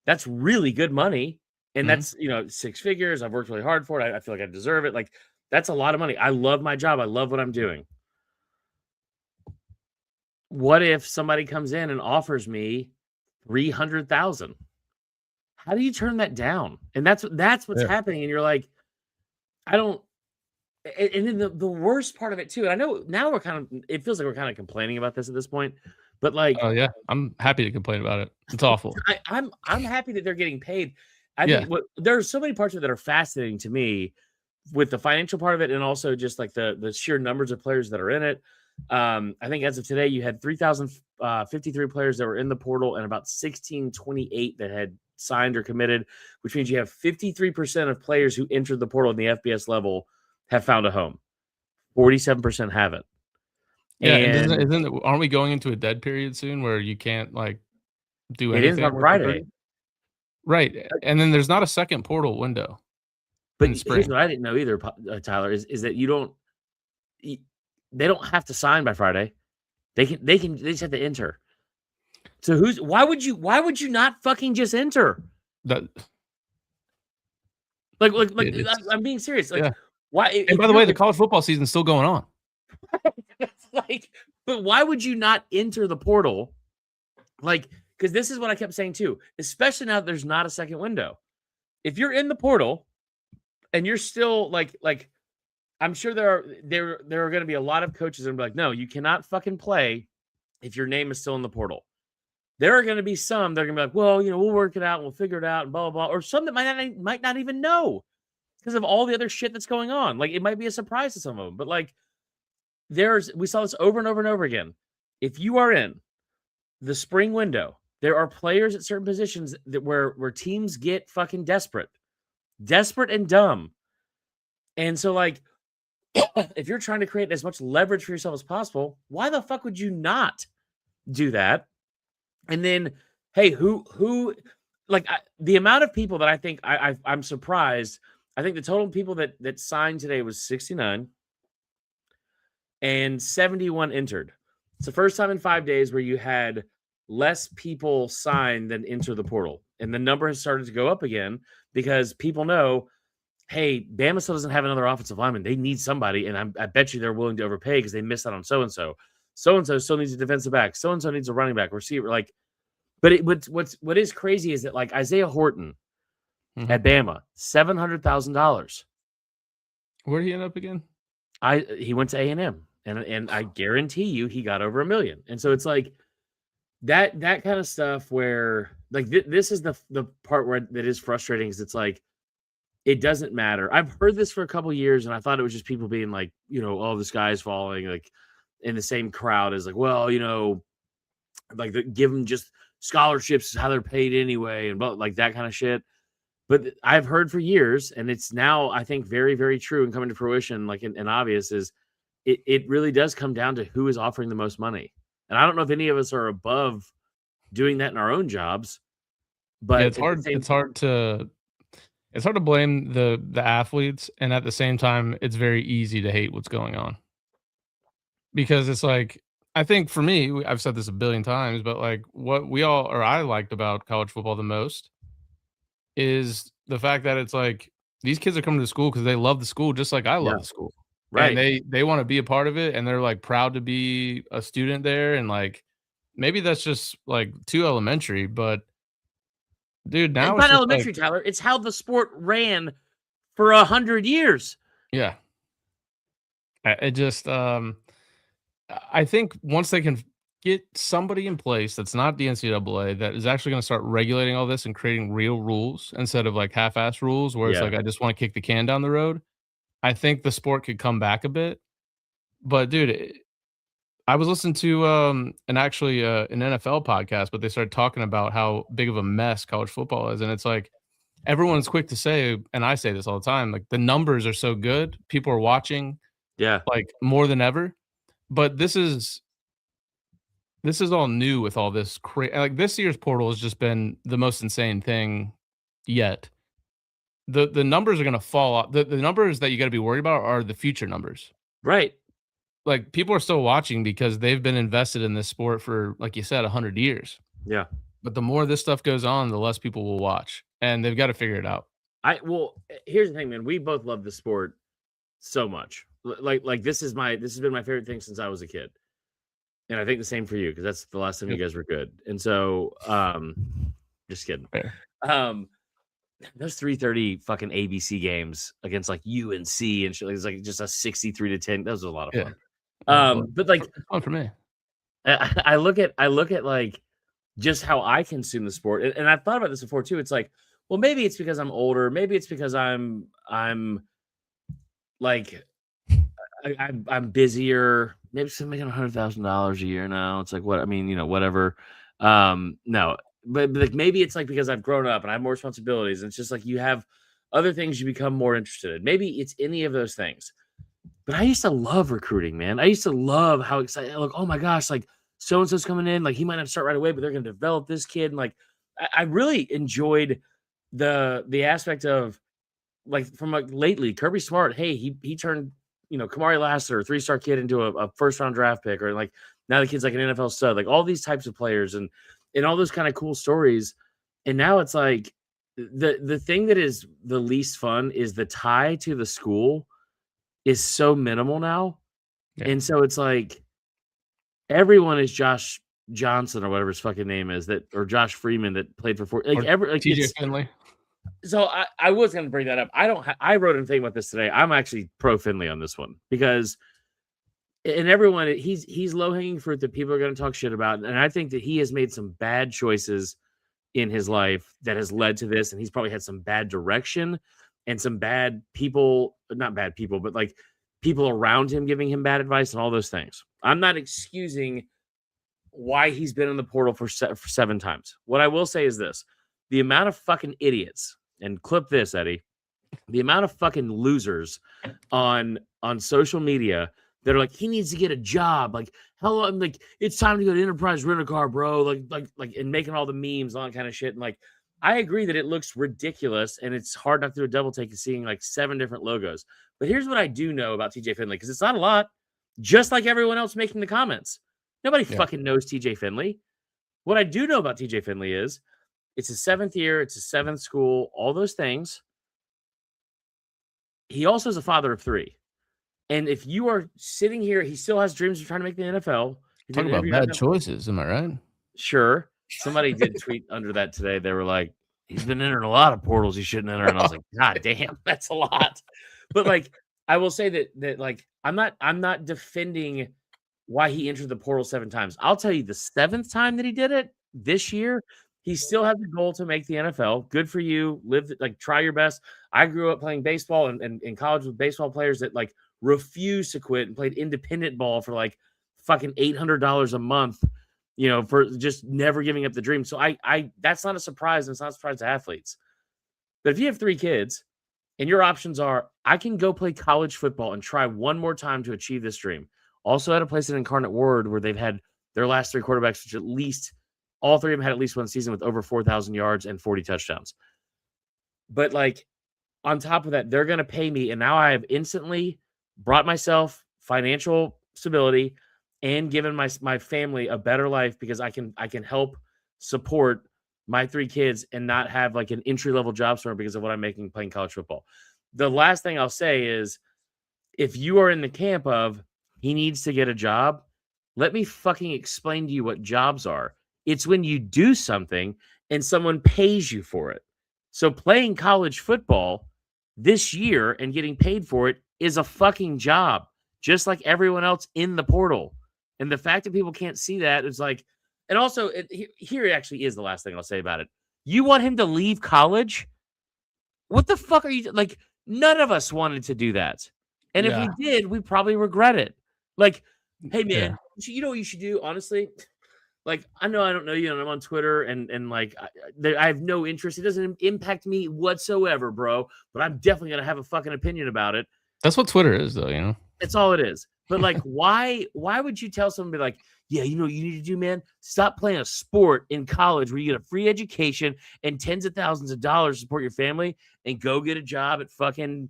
that's really good money. And that's, 6 figures. I've worked really hard for it. I feel like I deserve it. Like, that's a lot of money. I love my job. I love what I'm doing. What if somebody comes in and offers me $300,000? How do you turn that down? And that's what's happening. And you're like, I don't And then the worst part of it too, and I know now it feels like we're kind of complaining about this at this point, but like, Oh yeah, I'm happy to complain about it. It's awful. I'm happy that they're getting paid. I think there's so many parts of it that are fascinating to me, with the financial part of it, and also just like the sheer numbers of players that are in it. I think as of today, you had 3,053 players that were in the portal, and about 1,628 that had signed or committed, which means you have 53% of players who entered the portal in the FBS level have found a home. 47% haven't. Yeah, and aren't we going into a dead period soon where you can't like do anything? It ends on Friday. Right. And then there's not a second portal window. But here's what I didn't know either, Tyler, is that they don't have to sign by Friday. They just have to enter. So why would you not fucking just enter? That like I'm being serious. Like, why? And by the way, the college football season's still going on. But why would you not enter the portal? Like, because this is what I kept saying too, especially now that there's not a second window. If you're in the portal and you're still like I'm sure there are going to be a lot of coaches that are like, no, you cannot fucking play if your name is still in the portal. There are going to be some that are going to be like, well, we'll work it out and we'll figure it out and blah, blah, blah. Or some that might not even know because of all the other shit that's going on. Like, it might be a surprise to some of them. But like, we saw this over and over and over again. If you are in the spring window, there are players at certain positions that where teams get fucking desperate and dumb. And so like, if you're trying to create as much leverage for yourself as possible, why the fuck would you not do that? And then, hey, who like the amount of people that I think I'm surprised. I think the total people that signed today was 69 and 71 entered. It's the first time in 5 days where you had less people sign than enter the portal. And the number has started to go up again because people know, hey, Bama still doesn't have another offensive lineman. They need somebody, and I bet you they're willing to overpay because they missed out on so-and-so. So-and-so still needs a defensive back. So-and-so needs a running back, receiver. Like, but what is crazy is that like Isaiah Horton at Bama, $700,000. Where did he end up again? He went to A&M, and I guarantee you he got over $1 million. And so it's like that kind of stuff where like this is the part where that is frustrating, is it's like it doesn't matter. I've heard this for a couple of years, and I thought it was just people being like, oh, the sky is falling, like in the same crowd as like, well, like give them just scholarships is how they're paid anyway, and like that kind of shit. But I've heard for years, and it's now I think very, very true and coming to fruition, like and obvious, is it really does come down to who is offering the most money. And I don't know if any of us are above doing that in our own jobs, but it's hard. It's hard to blame the athletes, and at the same time, it's very easy to hate what's going on. Because it's like, I think for me, I've said this a billion times, but like what I liked about college football the most is the fact that it's like these kids are coming to school because they love the school just like I love the school. Right. And they want to be a part of it, and they're like proud to be a student there. And like maybe that's just like too elementary, but dude, now it's not elementary, like, Tyler. It's how the sport ran for 100 years. Yeah. It just I think once they can get somebody in place that's not the NCAA that is actually going to start regulating all this and creating real rules instead of like half-ass rules where it's like I just want to kick the can down the road, I think the sport could come back a bit. But dude, I was listening to an NFL podcast, but they started talking about how big of a mess college football is, and it's like everyone's quick to say, and I say this all the time, like the numbers are so good, people are watching, like more than ever. But this is all new with all this like this year's portal has just been the most insane thing yet. The numbers are going to fall off. The numbers that you got to be worried about are the future numbers. Right. Like people are still watching because they've been invested in this sport for, like you said, 100 years. Yeah. But the more this stuff goes on, the less people will watch, and they've got to figure it out. Here's the thing, man. We both love the sport so much. Like this has been my favorite thing since I was a kid. And I think the same for you, because that's the last time you guys were good. And so just kidding. those 3:30 fucking ABC games against like UNC and shit. It's like just a 63-10. Those was a lot of fun. But like it's fun for me. I look at like just how I consume the sport, and I've thought about this before too. It's like, well, maybe it's because I'm older. Maybe it's because I'm like I'm busier. Maybe I'm making $100,000 a year now. It's like what I mean, whatever. No, but like maybe it's like because I've grown up and I have more responsibilities. And it's just like you have other things you become more interested in. Maybe it's any of those things. But I used to love recruiting, man. I used to love how excited. Like, oh my gosh, like so and so's coming in. Like he might not start right away, but they're going to develop this kid. And like I really enjoyed the aspect of like from like lately Kirby Smart. Hey, he turned Kamari Lassiter, 3-star kid, into a first-round draft pick, or like now the kid's like an NFL stud. Like all these types of players and all those kind of cool stories. And now it's like the thing that is the least fun is the tie to the school is so minimal now. Yeah. And so it's like everyone is Josh Johnson or whatever his fucking name is, or Josh Freeman that played for TJ Finley. So I was going to bring that up. I wrote a thing about this today. I'm actually pro Finley on this one because everyone, he's low hanging fruit that people are going to talk shit about. And I think that he has made some bad choices in his life that has led to this. And he's probably had some bad direction and some bad people, not bad people, but like people around him giving him bad advice and all those things. I'm not excusing why he's been in the portal for 7 times. What I will say is this: the amount of fucking idiots, and clip this, Eddie, the amount of fucking losers on social media that are like, he needs to get a job. Like, hello, I'm like, it's time to go to Enterprise Rent-A-Car, bro. Like, and making all the memes, all that kind of shit. And like, I agree that it looks ridiculous, and it's hard not to do a double take of seeing like 7 different logos. But here's what I do know about TJ Finley, because it's not a lot. Just like everyone else making the comments, nobody fucking knows TJ Finley. What I do know about TJ Finley is it's his 7th year, it's his 7th school, all those things. He also is a father of 3. And if you are sitting here, he still has dreams of trying to make the NFL. Talk about bad choices, am I right? Sure. Somebody did tweet under that today. They were like, he's been entering a lot of portals he shouldn't enter. And I was like, God damn, that's a lot. But like, I will say that like, I'm not defending why he entered the portal 7 times. I'll tell you, the 7th time that he did it this year, he still has the goal to make the NFL. Good for you. Try your best. I grew up playing baseball and in college with baseball players that like refused to quit and played independent ball for like fucking $800 a month, for just never giving up the dream. So I that's not a surprise. And it's not a surprise to athletes. But if you have 3 kids and your options are, I can go play college football and try one more time to achieve this dream. Also at a place in Incarnate Word where they've had their last 3 quarterbacks, which at least all 3 of them had at least one season with over 4,000 yards and 40 touchdowns. But like on top of that, they're going to pay me. And now I have instantly brought myself financial stability and given my family a better life because I can help support my 3 kids and not have like an entry-level job somewhere because of what I'm making playing college football. The last thing I'll say is if you are in the camp of he needs to get a job, let me fucking explain to you what jobs are. It's when you do something and someone pays you for it. So playing college football this year and getting paid for it is a fucking job, just like everyone else in the portal. And the fact that people can't see that is like, and also here actually is the last thing I'll say about it. You want him to leave college? What the fuck are you like? None of us wanted to do that. And if we did, we probably regret it. Like, hey man, you know what you should do? Honestly, like, I know I don't know you and I'm on Twitter and like, I have no interest. It doesn't impact me whatsoever, bro. But I'm definitely going to have a fucking opinion about it. That's what Twitter is though, That's all it is. But like, why would you tell somebody like, yeah, you know what you need to do, man? Stop playing a sport in college where you get a free education and tens of thousands of dollars to support your family and go get a job at fucking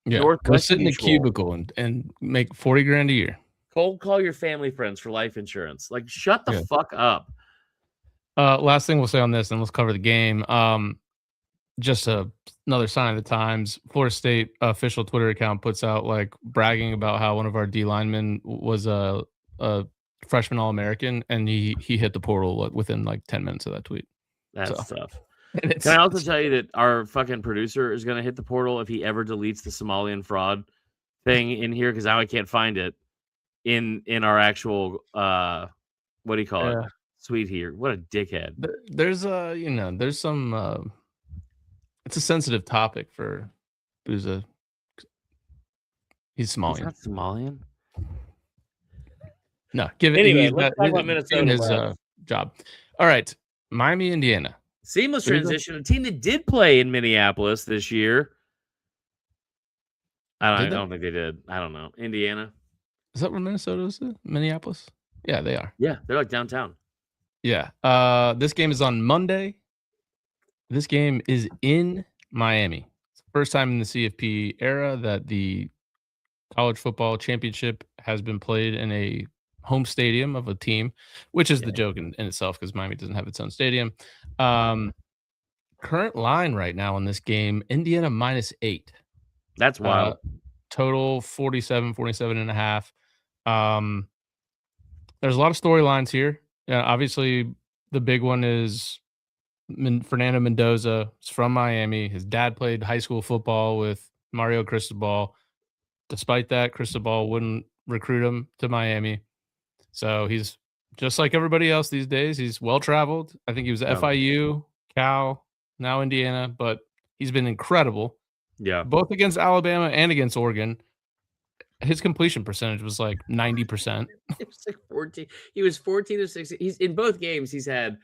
Northwest go sit in a Mutual. cubicle and make $40,000 a year. Cold call your family friends for life insurance. Like, shut the fuck up. Last thing we'll say on this, and let's cover the game. Just another sign of the times. Florida State official Twitter account puts out like bragging about how one of our D linemen was a freshman All-American, and he hit the portal within like 10 minutes of that tweet. That's tough. Can I also tell you that our fucking producer is going to hit the portal if he ever deletes the Somalian fraud thing in here, because now I can't find it in our actual what do you call it? Suite here. What a dickhead. There's there's some it's a sensitive topic for Booza. He's Somalian. He's not Somalian. No, give it. Anyway, let's talk about Minnesota. His job. All right, Miami, Indiana. Seamless transition. A team that did play in Minneapolis this year. I don't think they did. I don't know. Indiana. Is that where Minnesota is? Minneapolis? Yeah, they are. Yeah, they're like downtown. Yeah. This game is on Monday. This game is in Miami. It's the first time in the CFP era that the college football championship has been played in a home stadium of a team, which is the joke in itself because Miami doesn't have its own stadium. Current line right now in this game, Indiana -8. That's wild. Total 47 and a half. There's a lot of storylines here. Obviously, the big one is Fernando Mendoza. He's from Miami. His dad played high school football with Mario Cristobal. Despite that, Cristobal wouldn't recruit him to Miami. So he's just like everybody else these days. He's well-traveled. I think he was at FIU, Cal, now Indiana, but he's been incredible. Yeah. Both against Alabama and against Oregon. His completion percentage was like 90%. It was like 14. He was 14 of 16. He's in both games. He's had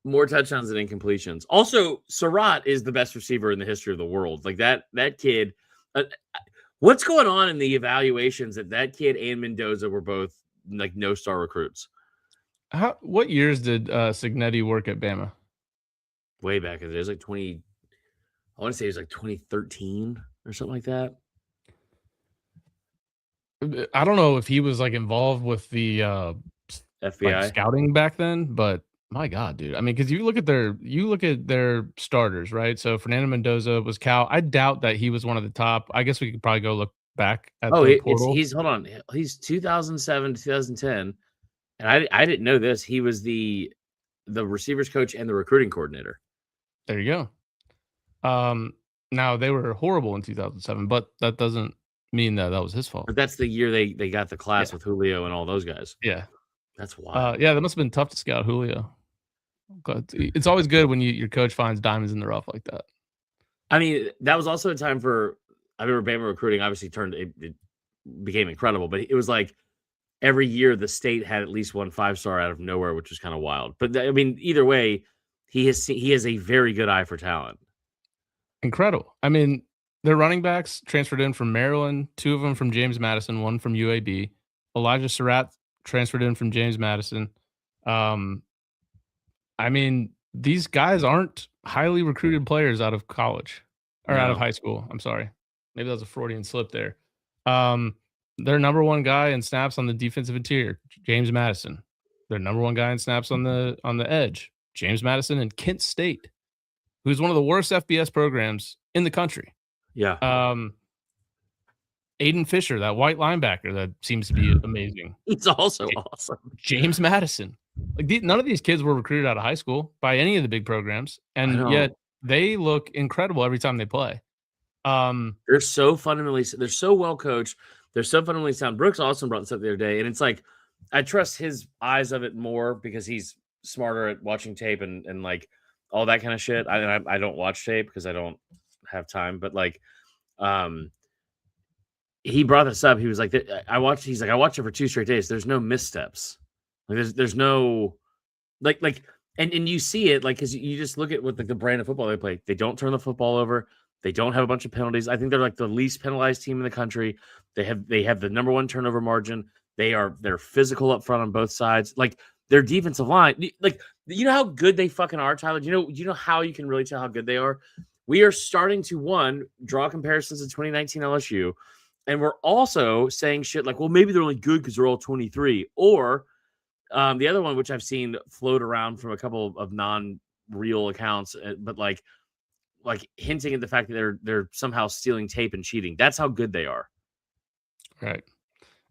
more touchdowns than incompletions. Also, Surratt is the best receiver in the history of the world. Like that kid. What's going on in the evaluations that kid and Mendoza were both like no-star recruits? What years did Signetti work at Bama? Way back in the day. It was like 20. I want to say it was like 2013 or something like that. I don't know if he was like involved with the FBI scouting back then, but my God, dude. I mean, because you look at their starters, right? So Fernando Mendoza was Cal. I doubt that he was one of the top. I guess we could probably go look back at the portal. He's hold on. He's 2007 to 2010, and I didn't know this. He was the receivers coach and the recruiting coordinator. There you go. Now they were horrible in 2007, but that doesn't mean that was his fault. But that's the year they got the class with Julio and all those guys. Yeah, that's wild. Yeah, that must have been tough to scout Julio. It's always good when your coach finds diamonds in the rough like that. I mean, that was also a time for, I remember Bama recruiting obviously it became incredible, but it was like every year the state had at least one 5-star out of nowhere, which was kind of wild. But I mean, either way, he has a very good eye for talent. Incredible. I mean, their running backs transferred in from Maryland, 2 of them from James Madison, 1 from UAB. Elijah Surratt transferred in from James Madison. I mean, these guys aren't highly recruited players out of college or out of high school. I'm sorry. Maybe that was a Freudian slip there. Their number one guy in snaps on the defensive interior, James Madison. Their number one guy in snaps on the edge, James Madison, and Kent State, who's one of the worst FBS programs in the country. Yeah. Aiden Fisher, that white linebacker that seems to be amazing. He's also awesome. James Madison. Like none of these kids were recruited out of high school by any of the big programs, and yet they look incredible every time they play. They're so well coached. They're so fundamentally sound. Brooks Austin brought this up the other day, and it's like I trust his eyes of it more because he's smarter at watching tape and like all that kind of shit. I don't watch tape because I don't have time, but like, he brought this up. He was like, I watched it for 2 straight days. There's no missteps. Like there's no like, and you see it like, cause you just look at what the brand of football they play. They don't turn the football over. They don't have a bunch of penalties. I think they're like the least penalized team in the country. They have the number 1 turnover margin. They're physical up front on both sides. Like their defensive line, like, you know how good they fucking are, Tyler? Do you know how you can really tell how good they are? We are starting to draw comparisons to 2019 LSU. And we're also saying shit like, well, maybe they're only good because they're all 23. Or the other one, which I've seen float around from a couple of non-real accounts, but like hinting at the fact that they're somehow stealing tape and cheating. That's how good they are. Right.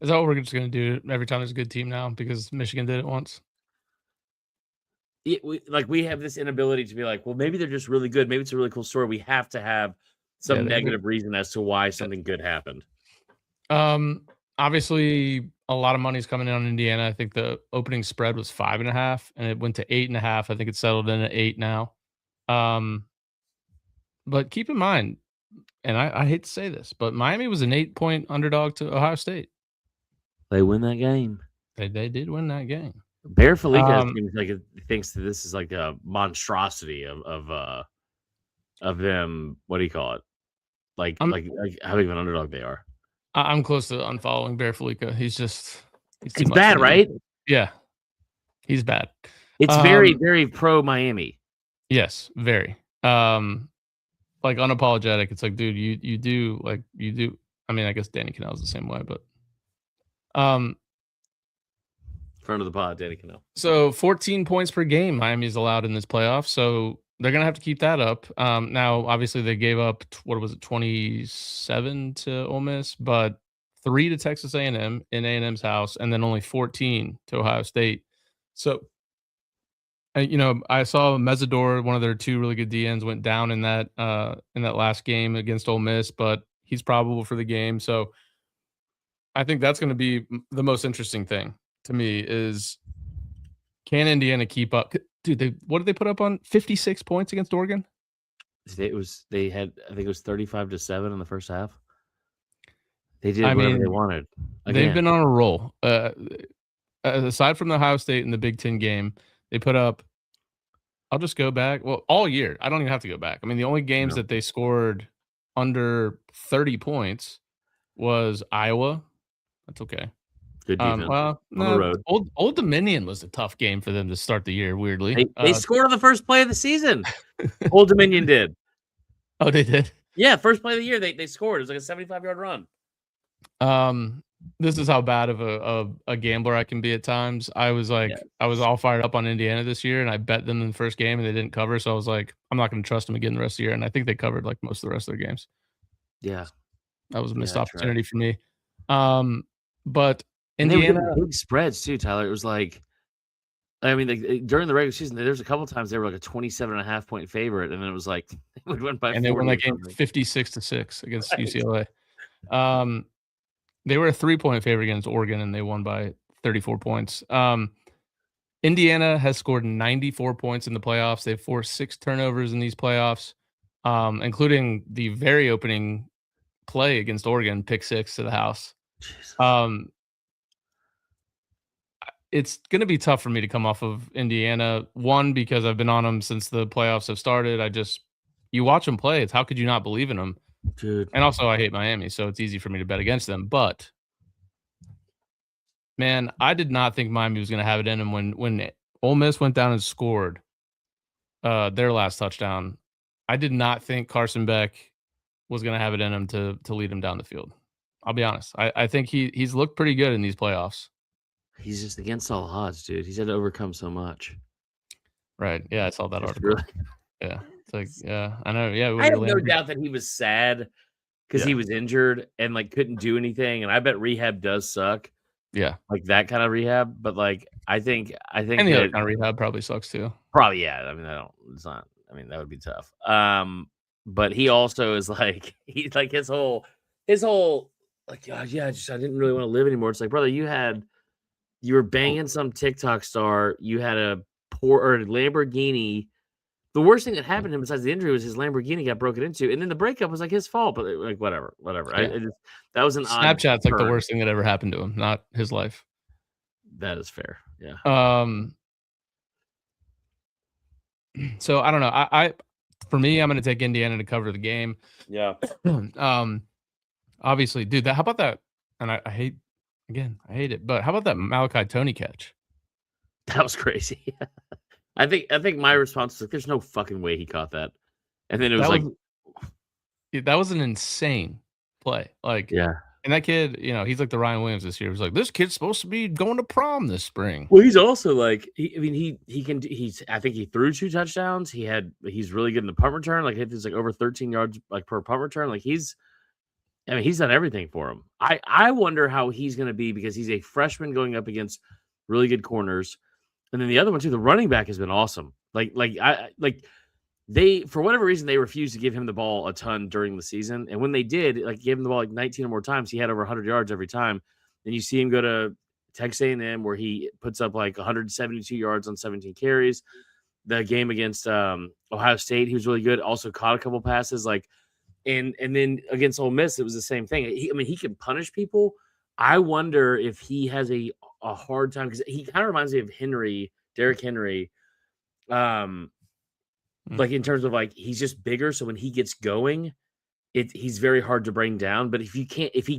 Is that what we're just going to do every time there's a good team now because Michigan did it once? we have this inability to be like, well, maybe they're just really good. Maybe it's a really cool story. We have to have some negative reason as to why something good happened. Obviously, a lot of money's coming in on Indiana. I think the opening spread was 5.5, and it went to 8.5. I think it's settled in at 8 now. But keep in mind, and I hate to say this, but Miami was an 8-point underdog to Ohio State. They win that game. They did win that game. Bear Felica seems like it thinks that this is like a monstrosity of them. What do you call it? Like how big of an underdog they are. I'm close to unfollowing Bear Felica. He's it's bad, right? Yeah, he's bad. It's very, very pro Miami. Yes, very. Like unapologetic. It's like, dude, you do. I mean, I guess Danny Cannell's the same way, but front of the pod, Danny Cannell. So 14 points per game Miami's allowed in this playoff, so they're gonna have to keep that up. Now, obviously, they gave up 27 to Ole Miss, but 3 to Texas A&M in A&M's house, and then only 14 to Ohio State. So, I saw Mesidor, one of their 2 really good DNs, went down in that last game against Ole Miss, but he's probable for the game. So, I think that's going to be the most interesting thing to me is, can Indiana keep up? Dude, what did they put up on 56 points against Oregon? I think it was 35-7 in the first half. They did whatever they wanted. Again. They've been on a roll. Aside from the Ohio State in the Big Ten game, they put up, I'll just go back. Well, all year. I don't even have to go back. I mean, the only games that they scored under 30 points was Iowa. That's okay. Good defense. On the road. Old Dominion was a tough game for them to start the year, weirdly. They scored on the first play of the season. Old Dominion did. Oh, they did? Yeah, first play of the year, they scored. It was like a 75-yard run. This is how bad of a gambler I can be at times. I was all fired up on Indiana this year, and I bet them in the first game, and they didn't cover. So I was like, I'm not going to trust them again the rest of the year. And I think they covered like most of the rest of their games. Yeah, that was a missed opportunity for me. But Indiana big spreads too, Tyler. It was like, I mean, during the regular season, there's a couple of times they were like a 27.5 point favorite, and then it was like they went by. And they won that game 56-6 against UCLA. They were a 3-point favorite against Oregon, and they won by 34 points. Indiana has scored 94 points in the playoffs. They've forced 6 turnovers in these playoffs, including the very opening play against Oregon, pick 6 to the house. It's going to be tough for me to come off of Indiana. One, because I've been on them since the playoffs have started. You watch them play. It's how could you not believe in them? Dude. And also, I hate Miami, so it's easy for me to bet against them. But, man, I did not think Miami was going to have it in them when Ole Miss went down and scored their last touchdown. I did not think Carson Beck was going to have it in him to lead him down the field. I'll be honest. I think he's looked pretty good in these playoffs. He's just against all odds, dude. He's had to overcome so much. Right. Yeah, I saw that article. Really? Yeah. It's like, yeah, I know. Yeah. I have no doubt that he was sad because he was injured and like couldn't do anything. And I bet rehab does suck. Yeah. Like that kind of rehab. But like, I think any other kind of rehab probably sucks too. Probably, yeah. I mean, that would be tough. But he also is like, he's like his whole like, I didn't really want to live anymore. It's like, brother, you were banging some TikTok star. You had a Lamborghini. The worst thing that happened to him besides the injury was his Lamborghini got broken into, and then the breakup was like his fault. But like whatever. Yeah. That was an Snapchat's like the worst thing that ever happened to him, not his life. That is fair. Yeah. So I don't know. For me, I'm going to take Indiana to cover the game. Yeah. Obviously, dude. How about that? And I hate it. But how about that Malachi Tony catch? That was crazy. I think my response was like, "There's no fucking way he caught that," and then it was that was an insane play. Like, yeah. And that kid, he's like the Ryan Williams this year. He was like, this kid's supposed to be going to prom this spring. Well, he's also like, I think he threw 2 touchdowns. He's really good in the punt return. Like, he's like over 13 yards like per punt return. Like he's done everything for him. I wonder how he's going to be because he's a freshman going up against really good corners. And then the other one too, the running back has been awesome. They, for whatever reason, they refused to give him the ball a ton during the season. And when they did, like, gave him the ball like 19 or more times, he had over 100 yards every time. And you see him go to Texas A&M where he puts up like 172 yards on 17 carries. The game against Ohio State, he was really good. Also caught a couple passes. And then against Ole Miss, it was the same thing. He can punish people. I wonder if he has a hard time because he kind of reminds me of Derrick Henry. Like in terms of like he's just bigger, so when he gets going, he's very hard to bring down. But if he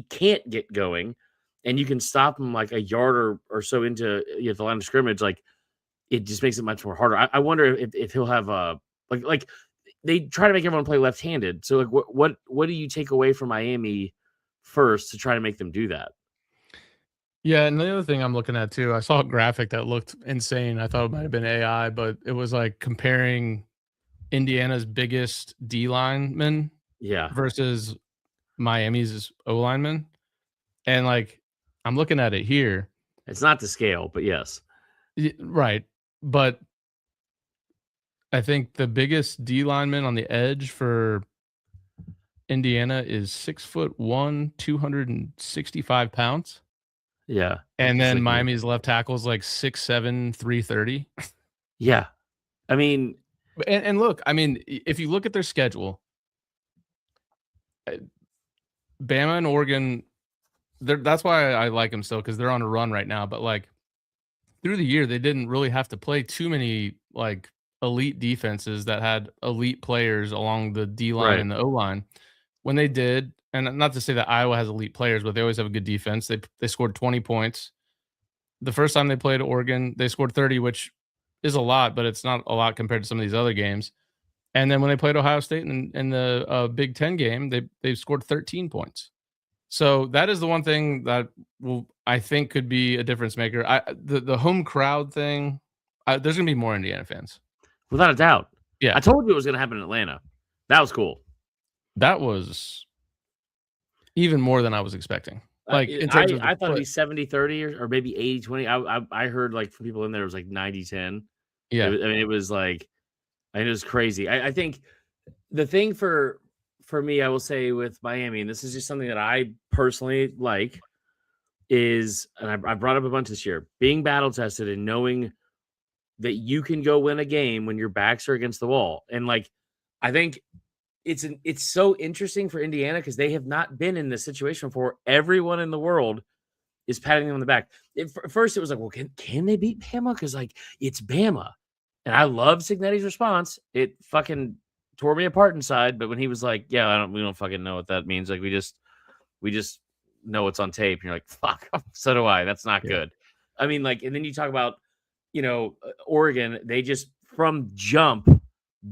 can't get going, and you can stop him like a yard or so into the line of scrimmage, like it just makes it much more harder. I wonder if he'll have like they try to make everyone play left-handed. So like what do you take away from Miami first to try to make them do that? Yeah, and the other thing I'm looking at too, I saw a graphic that looked insane. I thought it might have been AI, but it was like comparing Indiana's biggest D lineman versus Miami's O lineman. And like I'm looking at it here. It's not to scale, but yes. Right. But I think the biggest D lineman on the edge for Indiana is 6'1", 265 pounds. Yeah. And then Miami's left tackle is like 6'7", 330. Yeah. I mean, and look, I mean, if you look at their schedule, Bama and Oregon, that's why I like them still, because they're on a run right now. But like through the year, they didn't really have to play too many like elite defenses that had elite players along the D line and the O line. When they did, and not to say that Iowa has elite players, but they always have a good defense. They scored 20 points. The first time they played Oregon, they scored 30, which is a lot, but it's not a lot compared to some of these other games. And then when they played Ohio State in the Big Ten game, they scored 13 points. So that is the one thing that I think could be a difference maker. The home crowd thing, there's going to be more Indiana fans. Without a doubt. Yeah. I told you it was going to happen in Atlanta. That was cool. That was even more than I was expecting. Like in terms of I thought it'd be 70-30 or maybe 80-20. I heard like from people in there it was like 90-10. Yeah. It was like, it was crazy. I think the thing for me, I will say with Miami, and this is just something that I personally like, is, and I brought up a bunch this year, being battle tested and knowing that you can go win a game when your backs are against the wall. And like, I think it's so interesting for Indiana because they have not been in this situation before. Everyone in the world is patting them on the back. At first, it was like, well, can they beat Bama? Because like it's Bama, and I love Cignetti's response. It fucking tore me apart inside. But when he was like, "Yeah, we don't fucking know what that means. Like we just know what's on tape." And you're like, "Fuck, so do I." That's not good. I mean, like, and then you talk about, Oregon. They just from jump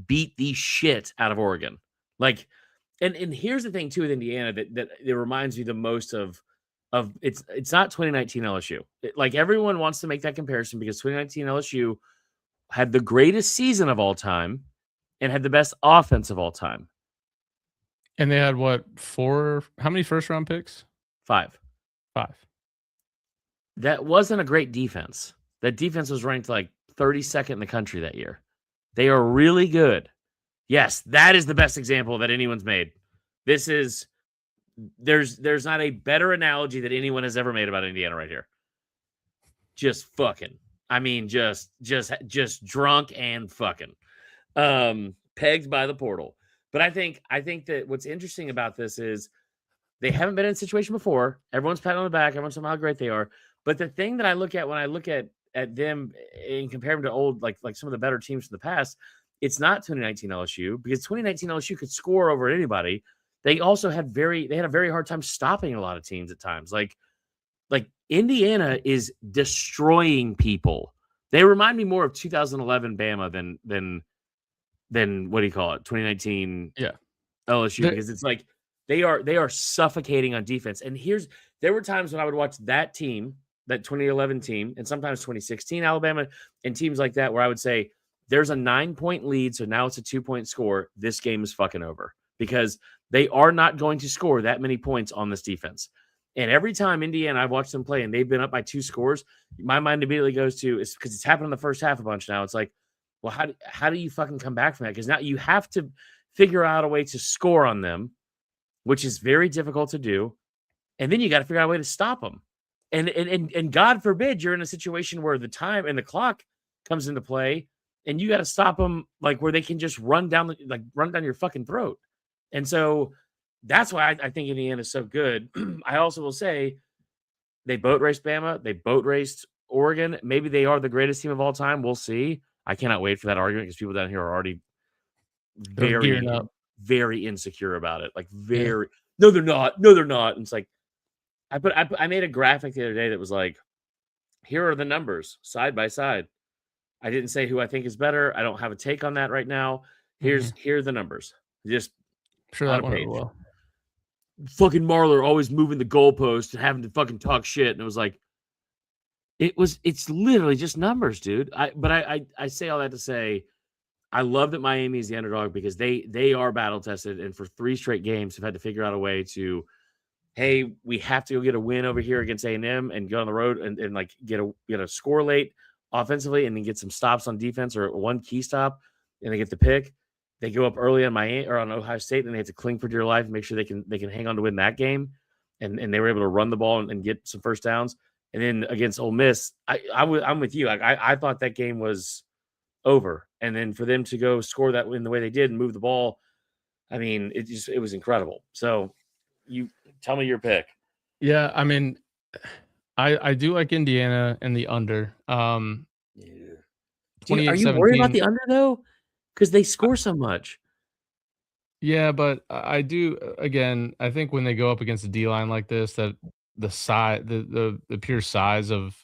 beat the shit out of Oregon. Like, and here's the thing too with Indiana that it reminds me the most of it's not 2019 LSU. Like everyone wants to make that comparison because 2019 LSU had the greatest season of all time and had the best offense of all time. And they had what, 4? How many first round picks? 5. That wasn't a great defense. That defense was ranked like 32nd in the country that year. They are really good. Yes, that is the best example that anyone's made. There's not a better analogy that anyone has ever made about Indiana right here. Just fucking. I mean, just drunk and fucking. Pegged by the portal. But I think that what's interesting about this is they haven't been in a situation before. Everyone's patting on the back. Everyone's talking about how great they are. But the thing that I look at when I look at them and compare them to old, like some of the better teams from the past, it's not 2019 LSU because 2019 LSU could score over anybody. They also had a very hard time stopping a lot of teams at times. Like Indiana is destroying people. They remind me more of 2011 Bama than what do you call it? 2019 LSU because it's like they are suffocating on defense. And there were times when I would watch that team, that 2011 team, and sometimes 2016 Alabama and teams like that where I would say, there's a 9-point lead, so now it's a 2-point score. This game is fucking over because they are not going to score that many points on this defense. And every time Indiana, I've watched them play and they've been up by 2 scores, my mind immediately goes to, it's because it's happened in the first half a bunch now. It's like, well, how do you fucking come back from that? Because now you have to figure out a way to score on them, which is very difficult to do. And then you got to figure out a way to stop them. And God forbid you're in a situation where the time and the clock comes into play and you got to stop them, like where they can just run down your fucking throat. And so that's why I think Indiana is so good. I also will say they boat raced Bama. They boat raced Oregon. Maybe they are the greatest team of all time. We'll see. I cannot wait for that argument because people down here are already very insecure about it. Like no, they're not. No, they're not. And it's like, I made a graphic the other day that was like, here are the numbers side by side. I didn't say who I think is better. I don't have a take on that right now. Here are the numbers. Just sure that went well. Fucking Marler always moving the goalpost and having to fucking talk shit. And it was like, it's literally just numbers, dude. I say all that to say, I love that Miami is the underdog because they are battle tested. And for 3 straight games have had to figure out a way to, hey, we have to go get a win over here against A&M and go on the road and like get a score late offensively and then get some stops on defense or one key stop and they get the pick. They go up early on Miami or on Ohio State and they have to cling for dear life and make sure they can hang on to win that game. And they were able to run the ball and get some first downs. And then against Ole Miss, I'm with you. I thought that game was over. And then for them to go score that in the way they did and move the ball, I mean, it was incredible. So you tell me your pick. Yeah, I mean, I do like Indiana and the under. Are you worried about the under though? Because they score so much. Yeah, but I do. Again, I think when they go up against a D line like this, that the size, the pure size of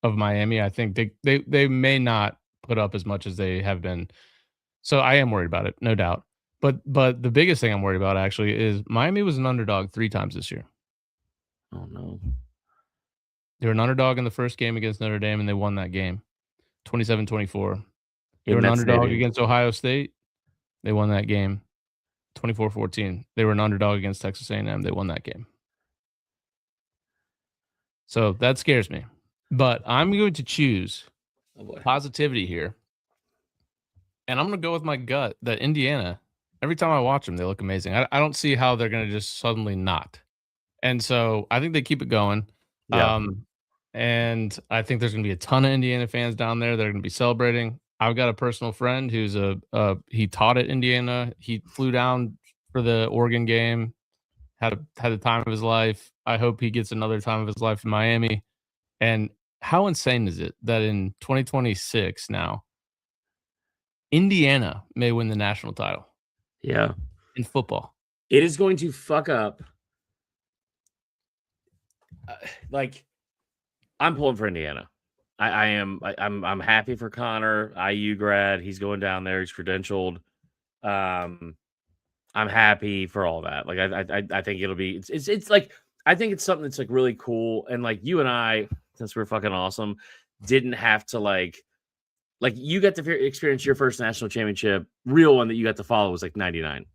Miami, I think they may not put up as much as they have been. So I am worried about it, no doubt. But the biggest thing I'm worried about actually is Miami was an underdog 3 times this year. Oh no. They were an underdog in the first game against Notre Dame and they won that game 27-24. They were an underdog against Ohio State. They won that game 24-14. They were an underdog against Texas A&M. They won that game. So that scares me. But I'm going to choose positivity here. And I'm going to go with my gut that Indiana, every time I watch them, they look amazing. I don't see how they're going to just suddenly not. And so I think they keep it going. Yeah. And I think there's going to be a ton of Indiana fans down there that are going to be celebrating. I've got a personal friend who's he taught at Indiana. He flew down for the Oregon game, had the time of his life. I hope he gets another time of his life in Miami. And how insane is it that in 2026 now, Indiana may win the national title? Yeah. In football. It is going to fuck up. I'm pulling for Indiana. I'm happy for Connor, IU grad. He's going down there. He's credentialed. I'm happy for all that. Like I think it'll be. It's like I think it's something that's like really cool. And like you and I, since we're fucking awesome, didn't have to like you got to experience your first national championship. Real one that you got to follow was like 99.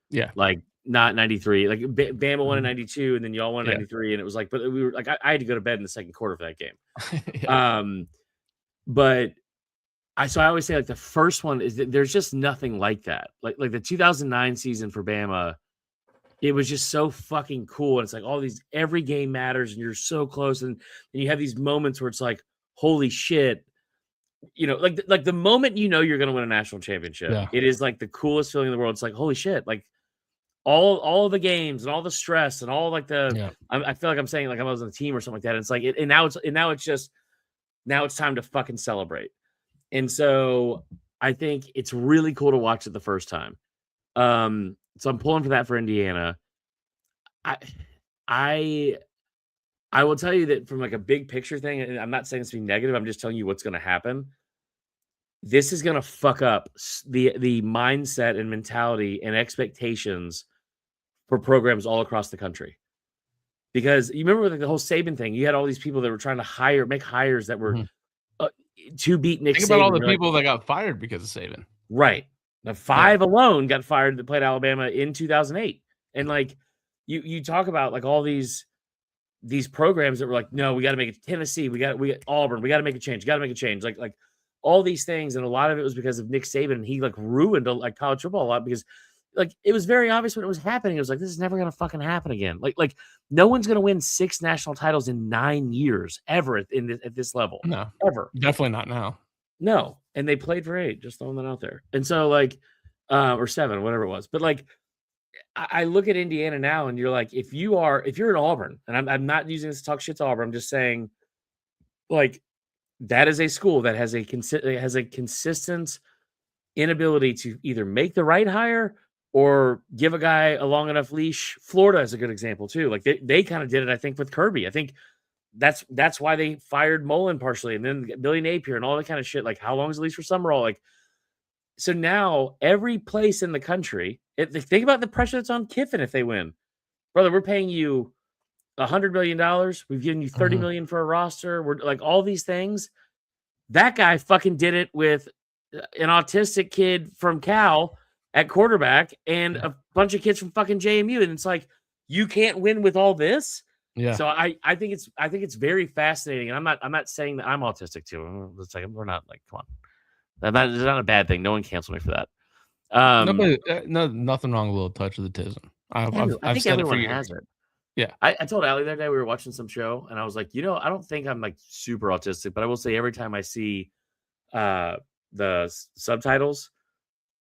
Yeah, like not 93. Like Bama won in 92, and then y'all won in 93, and it was like, but we were like, I had to go to bed in the second quarter for that game. But I always say like the first one is that there's just nothing like that. Like the 2009 season for Bama, it was just so fucking cool. And it's like all these, every game matters and you're so close. And you have these moments where it's like, holy shit, you know, like the moment, you know, you're going to win a national championship, it is like the coolest feeling in the world. It's like, holy shit. Like all the games and all the stress and all like I feel like I'm saying like I was on the team or something like that. And it's like, now it's time to fucking celebrate. And so I think it's really cool to watch it the first time. So I'm pulling for that for Indiana. I will tell you that from like a big picture thing, and I'm not saying this to be negative, I'm just telling you what's going to happen. This is going to fuck up the mindset and mentality and expectations for programs all across the country. Because you remember like the whole Saban thing, you had all these people that were trying to make hires that were to beat Nick Saban. Think about all the people that got fired because of Saban. Right. The 5 alone got fired that played Alabama in 2008. And like, you talk about like all these programs that were like, no, we got to make it Tennessee, we got Auburn, we got to make a change, like all these things, and a lot of it was because of Nick Saban, and he like ruined like college football a lot because like it was very obvious when it was happening. It was like, this is never gonna fucking happen again. Like no one's gonna win 6 national titles in 9 years ever at this level. No, ever, definitely not now. No, and they played for 8, just throwing that out there. And so like, or 7, whatever it was. But like, I look at Indiana now, and you're like, if you're in Auburn, and I'm not using this to talk shit to Auburn, I'm just saying, like, that is a school that has a consistent inability to either make the right hire or give a guy a long enough leash. Florida is a good example too. Like they kind of did it, I think, with Kirby. I think that's why they fired Mullen partially, and then Billy Napier and all that kind of shit. Like, how long is the leash for Summerall? Like, so now every place in the country, think about the pressure that's on Kiffin if they win. Brother, we're paying you $100 million. We've given you $30 million for a roster. We're like all these things. That guy fucking did it with an autistic kid from Cal at quarterback and a bunch of kids from fucking JMU. And it's like, you can't win with all this. Yeah. So I think it's very fascinating. And I'm not saying that I'm autistic too. It's like, we're not like, come on. That's not a bad thing. No one canceled me for that. Nothing wrong with a little touch of the tism. I think said everyone it for has years. it. Yeah. I told Allie the other day we were watching some show, and I was like, I don't think I'm like super autistic, but I will say every time I see the subtitles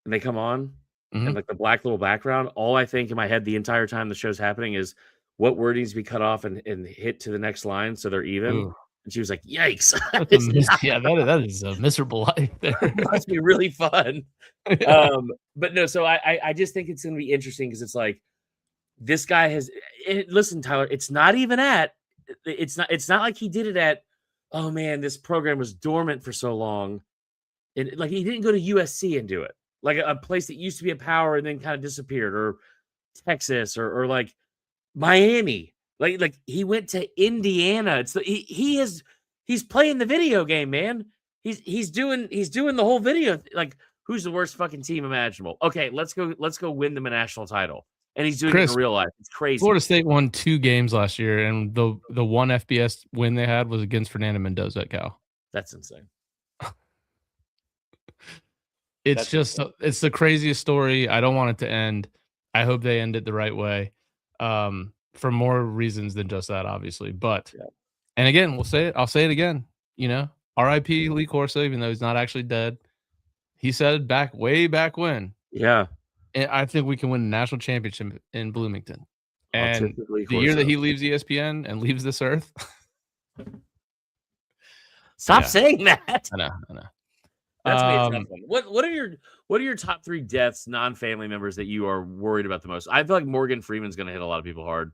and they come on and like the black little background, all I think in my head the entire time the show's happening is what word needs to be cut off and hit to the next line so they're even. Ooh. And she was like, yikes. That is a miserable life there. It must be really fun. Yeah. But no, so I just think it's going to be interesting because it's like, this guy has listen, Tyler, it's not like he did it at, oh man, this program was dormant for so long. And like, he didn't go to USC and do it, like a place that used to be a power and then kind of disappeared, or Texas or like Miami. Like he went to Indiana. He's playing the video game, man. He's doing the whole video. Like, who's the worst fucking team imaginable? Okay, let's go win them a national title. And he's doing it in real life. It's crazy. Florida State won 2 games last year, and the one FBS win they had was against Fernando Mendoza at Cal. That's insane. It's the craziest story. I don't want it to end. I hope they end it the right way, for more reasons than just that, obviously. But, and again, I'll say it again. R.I.P. Lee Corso, even though he's not actually dead. He said way back when. Yeah. And I think we can win a national championship in Bloomington. And the Corso. year that he leaves ESPN and leaves this earth. Stop saying that. I know. That's a tough one. What are your top 3 deaths, non-family members, that you are worried about the most? I feel like Morgan Freeman's going to hit a lot of people hard.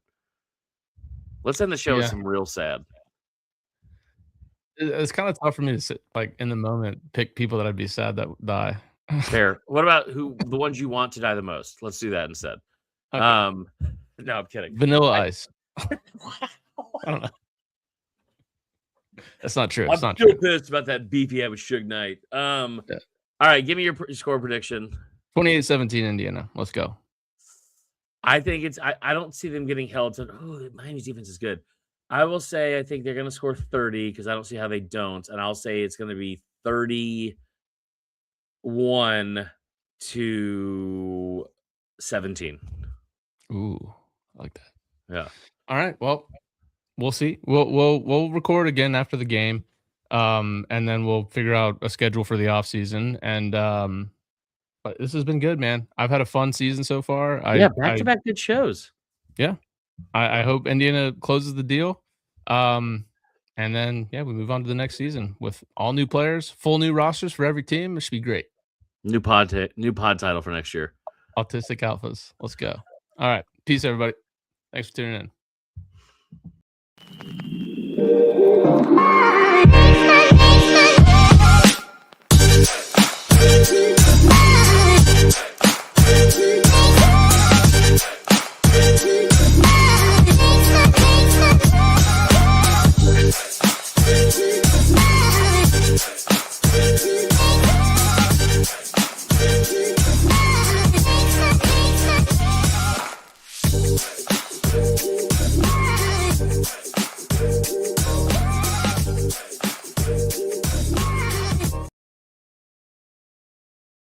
Let's end the show with some real sad. It's kind of tough for me to sit, like, in the moment, pick people that I'd be sad that die. Fair. What about the ones you want to die the most? Let's do that instead. Okay. No, I'm kidding. Vanilla Ice. I don't know. That's not true. I'm still pissed about that beef he had with Suge Knight. All right, give me your score prediction. 28-17 Indiana. Let's go. I think I don't see them getting held to. Oh, Miami's defense is good. I will say I think they're going to score 30 because I don't see how they don't. And I'll say it's going to be 31-17. Ooh, I like that. Yeah. All right. Well, we'll see. We'll record again after the game, and then we'll figure out a schedule for the off season. And but this has been good, man. I've had a fun season so far. Back to back good shows. Yeah. I hope Indiana closes the deal. And then we move on to the next season with all new players, full new rosters for every team. It should be great. New pod title for next year. Autistic Alphas. Let's go. All right. Peace, everybody. Thanks for tuning in.